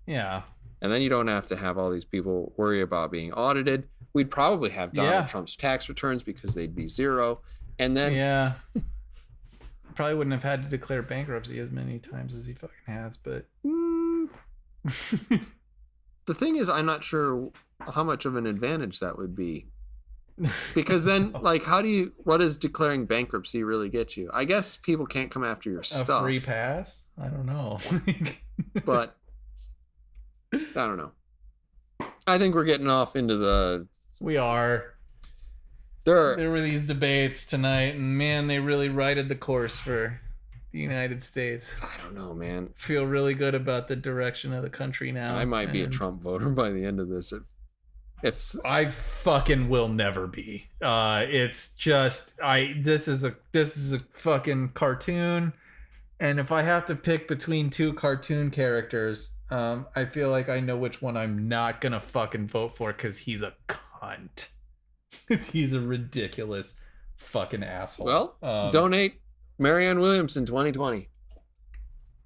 Yeah. And then you don't have to have all these people worry about being audited. We'd probably have Donald Trump's tax returns because they'd be zero. And then yeah. Probably wouldn't have had to declare bankruptcy as many times as he fucking has, but the thing is, I'm not sure how much of an advantage that would be. Because then, like, what does declaring bankruptcy really get you? I guess people can't come after your stuff. A free pass? I don't know. But, I don't know. I think we're getting off into the... We are. There were these debates tonight, and man, they really righted the course for the United States. I don't know, man. Feel really good about the direction of the country now. I might be a Trump voter by the end of this If I fucking will never be. It's just this is a fucking cartoon, and if I have to pick between two cartoon characters, I feel like I know which one I'm not gonna fucking vote for because he's a cunt. He's a ridiculous fucking asshole. well, donate Marianne Williamson 2020.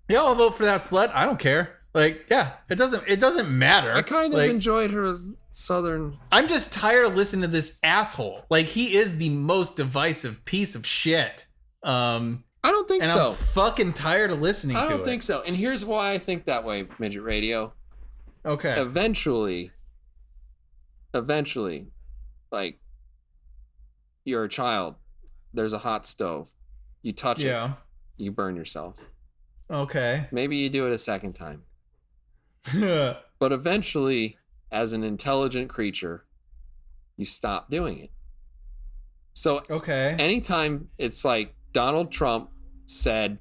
Yeah, I'll vote for that slut. I don't care. Like, yeah, it doesn't matter. I kind of like, enjoyed her as Southern. I'm just tired of listening to this asshole. Like, he is the most divisive piece of shit. I don't think And so. I'm fucking tired of listening to it. I don't think so. And here's why I think that way, Midget Radio. Okay. Eventually, like, you're a child. There's a hot stove. You touch it. You burn yourself. Okay. Maybe you do it a second time. But eventually, as an intelligent creature, you stop doing it. So Okay. anytime it's like Donald Trump said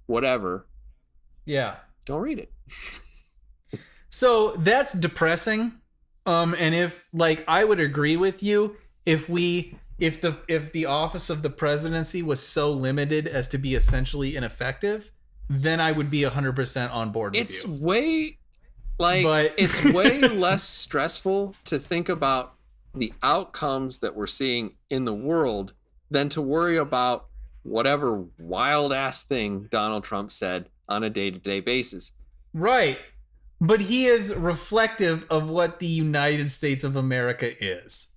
whatever, Yeah. don't read it. So that's depressing. And if like I would agree with you if the office of the presidency was so limited as to be essentially ineffective, then I would be 100% on board with It's you. way like But- it's way less stressful to think about the outcomes that we're seeing in the world than to worry about whatever wild ass thing Donald Trump said on a day-to-day basis. Right. But he is reflective of what the United States of America is.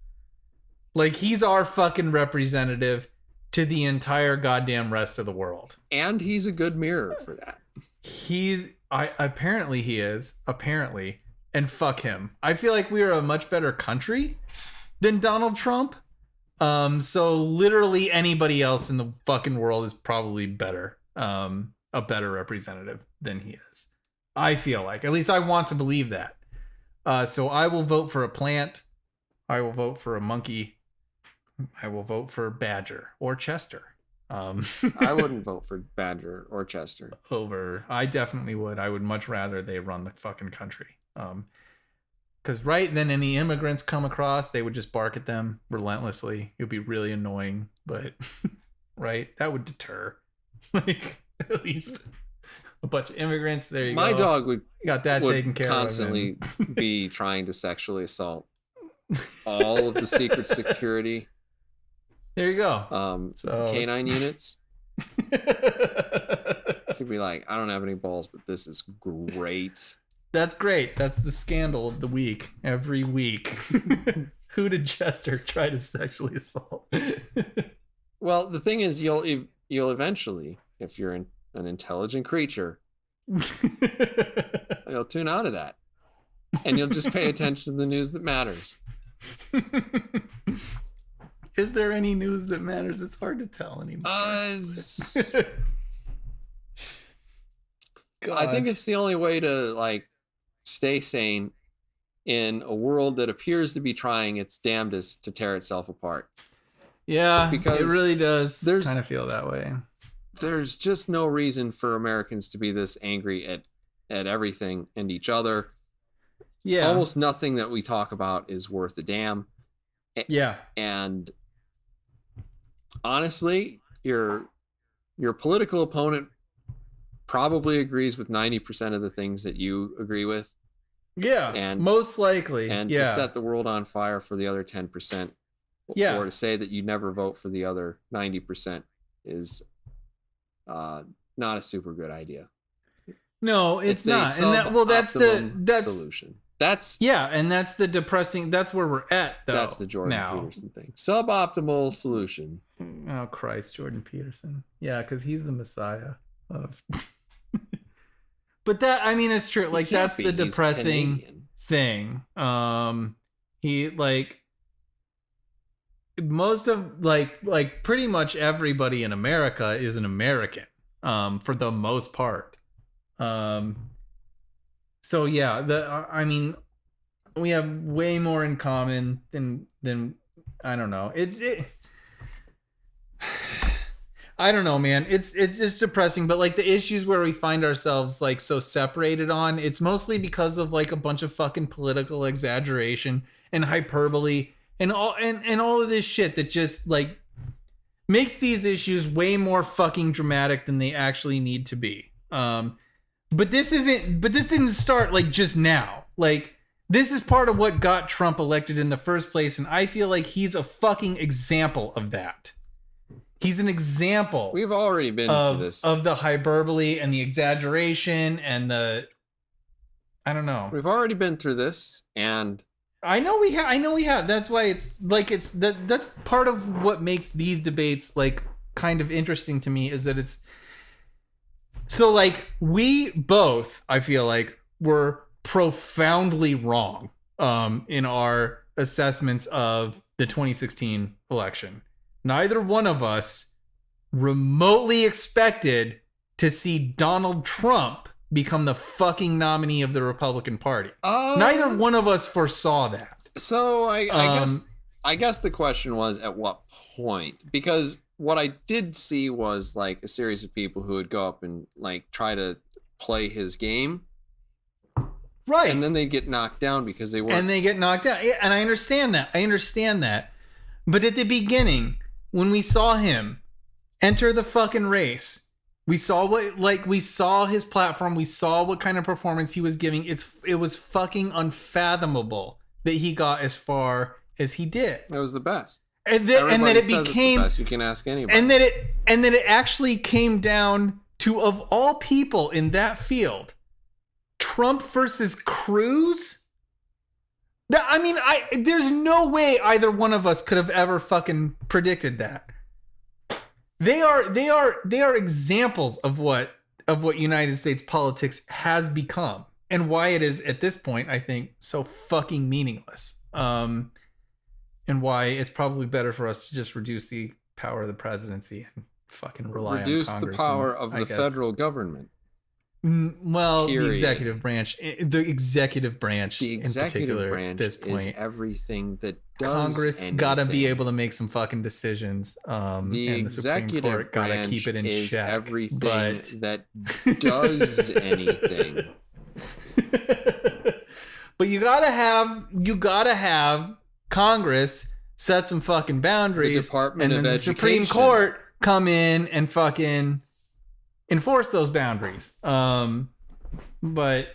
Like, he's our fucking representative to the entire goddamn rest of the world. And he's a good mirror for that. Apparently he is. Apparently. And fuck him. I feel like we are a much better country than Donald Trump. So literally anybody else in the fucking world is probably better. A better representative than he is. I feel like. At least I want to believe that. So I will vote for a plant. I will vote for a monkey. I will vote for Badger or Chester. I wouldn't vote for Badger or Chester. I definitely would. I would much rather they run the fucking country. Because right then any immigrants come across, they would just bark at them relentlessly. It would be really annoying, but right, that would deter. Like, at least a bunch of immigrants. There you go. My dog would got that taken care constantly be trying to sexually assault all of the secret security There you go. canine units. He'd be like, I don't have any balls, but this is great. That's great. That's the scandal of the week. Every week. Who did Chester try to sexually assault? Well, the thing is, you'll eventually, if you're an intelligent creature, you'll tune out of that, and you'll just pay attention to the news that matters. Is there any news that matters? It's hard to tell anymore. I think it's the only way to like stay sane in a world that appears to be trying its damnedest to tear itself apart. Yeah, because it really does there's- kind of feel that way. There's just no reason for Americans to be this angry at everything and each other. Yeah. Almost nothing that we talk about is worth a damn. Yeah. And honestly, your political opponent probably agrees with 90% of the things that you agree with. Yeah. And most likely. And yeah. to set the world on fire for the other 10%, Yeah. or to say that you never vote for the other 90% is not a super good idea. No, it's a not. And that's suboptimum solution. That's and that's the depressing. That's where we're at, though. That's the Jordan now. Peterson thing. Suboptimal solution. Oh Christ, Jordan Peterson. Yeah, because he's the messiah of. But that, I mean, it's true. Like, that's the depressing thing. He like most of like pretty much everybody in America is an American, for the most part. So yeah, I mean, we have way more in common than I don't know. I don't know, man. It's just depressing, but like the issues where we find ourselves like so separated on, it's mostly because of like a bunch of fucking political exaggeration and hyperbole and all of this shit that just like makes these issues way more fucking dramatic than they actually need to be. But this didn't start like just now. Like this is part of what got Trump elected in the first place, and I feel like he's a fucking example of that. He's an example. We've already been to this. Of the hyperbole and the exaggeration and the I don't know. We've already been through this, and I know we have. That's why that's part of what makes these debates like kind of interesting to me is that it's so like we both, I feel like, were profoundly wrong in our assessments of the 2016 election. Neither one of us remotely expected to see Donald Trump become the fucking nominee of the Republican Party. Neither one of us foresaw that. So I guess the question was at what point? Because what I did see was like a series of people who would go up and like try to play his game. Right. And then they get knocked down because they weren't. And they get knocked out. Yeah, and I understand that. But at the beginning, when we saw him enter the fucking race, we saw his platform, we saw what kind of performance he was giving. It was fucking unfathomable that he got as far as he did. It was the best. And that it became the best. You can ask anybody. And that it actually came down to, of all people in that field, Trump versus Cruz. I mean, there's no way either one of us could have ever fucking predicted that. They are examples of what United States politics has become and why it is at this point, I think, so fucking meaningless. And why it's probably better for us to just reduce the power of the presidency and fucking rely on Congress. Reduce the power of the federal government. Well, Period. the executive branch in particular branch at this point, is everything that does Congress anything. gotta be able to make some fucking decisions. The and the Supreme executive Court gotta branch keep it in is check. everything that does anything. But you gotta have Congress set some fucking boundaries, The Department and then of the Supreme Education. Court come in and fucking enforce those boundaries. But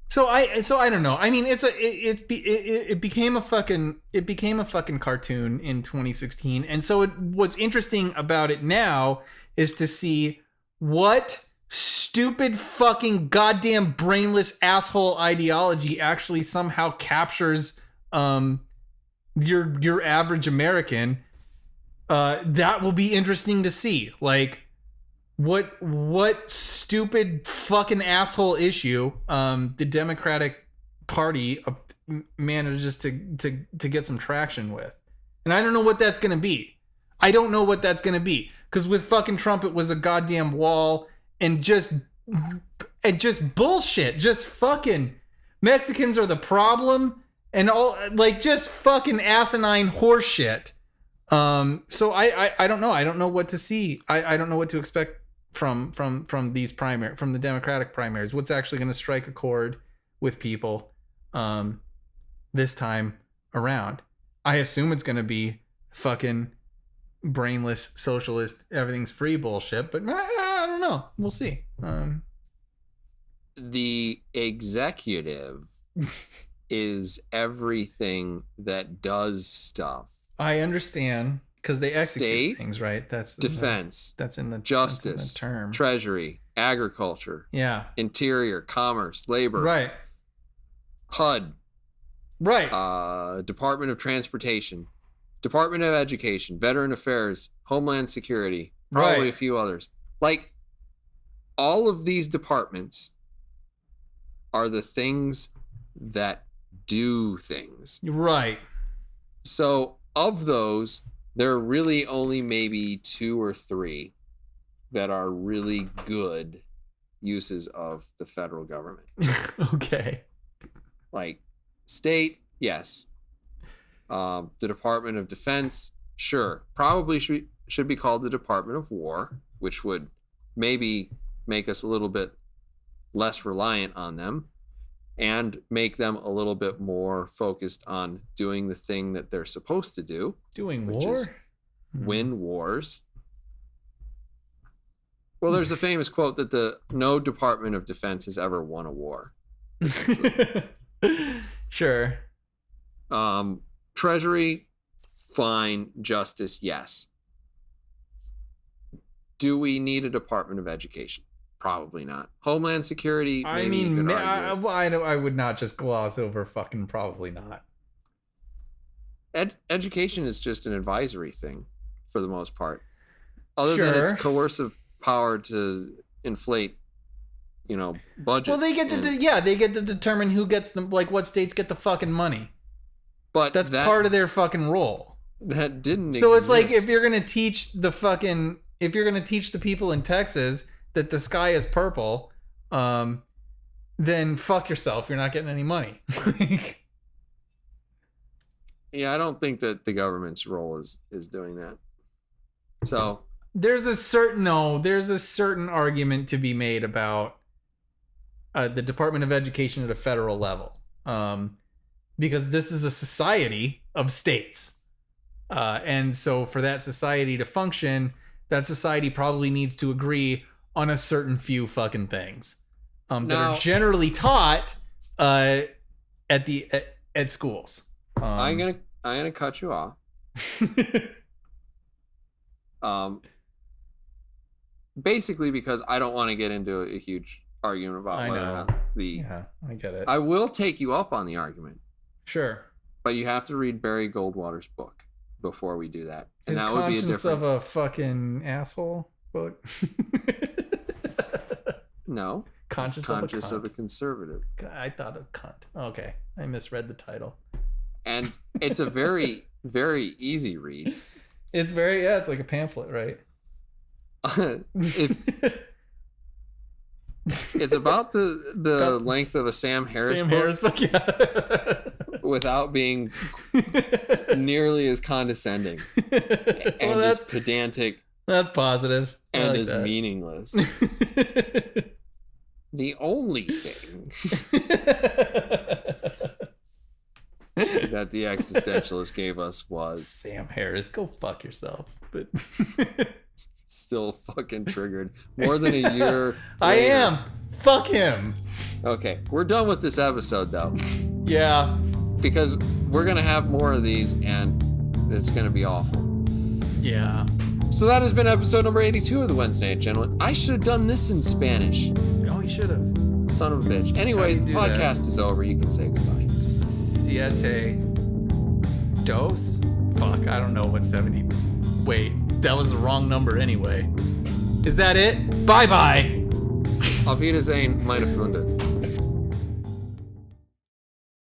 so I don't know. I mean, it became a fucking cartoon in 2016, and so what's interesting about it now is to see what stupid fucking goddamn brainless asshole ideology actually somehow captures your average American. That will be interesting to see. Like, what stupid fucking asshole issue the Democratic Party manages to get some traction with. And I don't know what that's going to be. Because with fucking Trump, it was a goddamn wall and just bullshit. Just fucking Mexicans are the problem and all, like, just fucking asinine horse shit. So I don't know. I don't know what to see. I don't know what to expect from the Democratic primaries. What's actually going to strike a chord with people this time around? I assume it's going to be fucking brainless socialist, everything's free bullshit, but I don't know. We'll see. The executive is everything that does stuff. I understand, because they execute State, things, right? That's defense. That's in the Justice, that's in the term. Treasury, agriculture, Yeah. Interior, Commerce, Labor, Right. HUD, Right. Department of Transportation, Department of Education, Veteran Affairs, Homeland Security, probably Right. a few others. Like, all of these departments are the things that do things. Right. So of those, there are really only maybe 2 or 3 that are really good uses of the federal government. Okay. Like state, yes. The Department of Defense, sure. Probably should be called the Department of War, which would maybe make us a little bit less reliant on them and make them a little bit more focused on doing the thing that they're supposed to do. Doing which war? is win wars. Well, there's a famous quote that no Department of Defense has ever won a war. Sure. Treasury, fine. Justice, yes. Do we need a Department of Education? Probably not. Homeland Security, maybe I mean, you could argue. I would not just gloss over fucking probably not. Education is just an advisory thing for the most part. Other than its coercive power to inflate, budgets. Well, they get to determine who gets them, like what states get the fucking money. But that's part of their fucking role. That didn't So exist. it's like if you're gonna teach the people in Texas that the sky is purple, then fuck yourself. You're not getting any money. Yeah, I don't think that the government's role is doing that. So there's a certain argument to be made about the Department of Education at a federal level, because this is a society of states, and so for that society to function, that society probably needs to agree on a certain few fucking things that are generally taught at schools. I'm gonna cut you off. Basically because I don't want to get into a huge argument about whether or not Yeah, I get it. I will take you up on the argument. Sure. But you have to read Barry Goldwater's book before we do that. And His that would be a Conscience different of a fucking asshole book. No. Conscious of of a conservative. I thought of cunt. Okay. I misread the title. And it's a very, very easy read. It's it's like a pamphlet, right? It's about the length of a Sam Harris book, yeah. without being nearly as condescending and as pedantic. That's positive. And as meaningless. The only thing that the existentialist gave us was Sam Harris. Go fuck yourself. But still fucking triggered. More than a year later. I am. Fuck him. Okay, we're done with this episode though. Yeah. Because we're gonna have more of these and it's gonna be awful. Yeah. So that has been episode number 82 of the Wednesday Night Gentlemen. I should have done this in Spanish. Oh, you should have. Son of a bitch. Anyway, the podcast is over. You can say goodbye. Siete dos? Fuck, I don't know what 70. Wait, that was the wrong number anyway. Is that it? Bye-bye. Auf Wiedersehen, meine Freunde.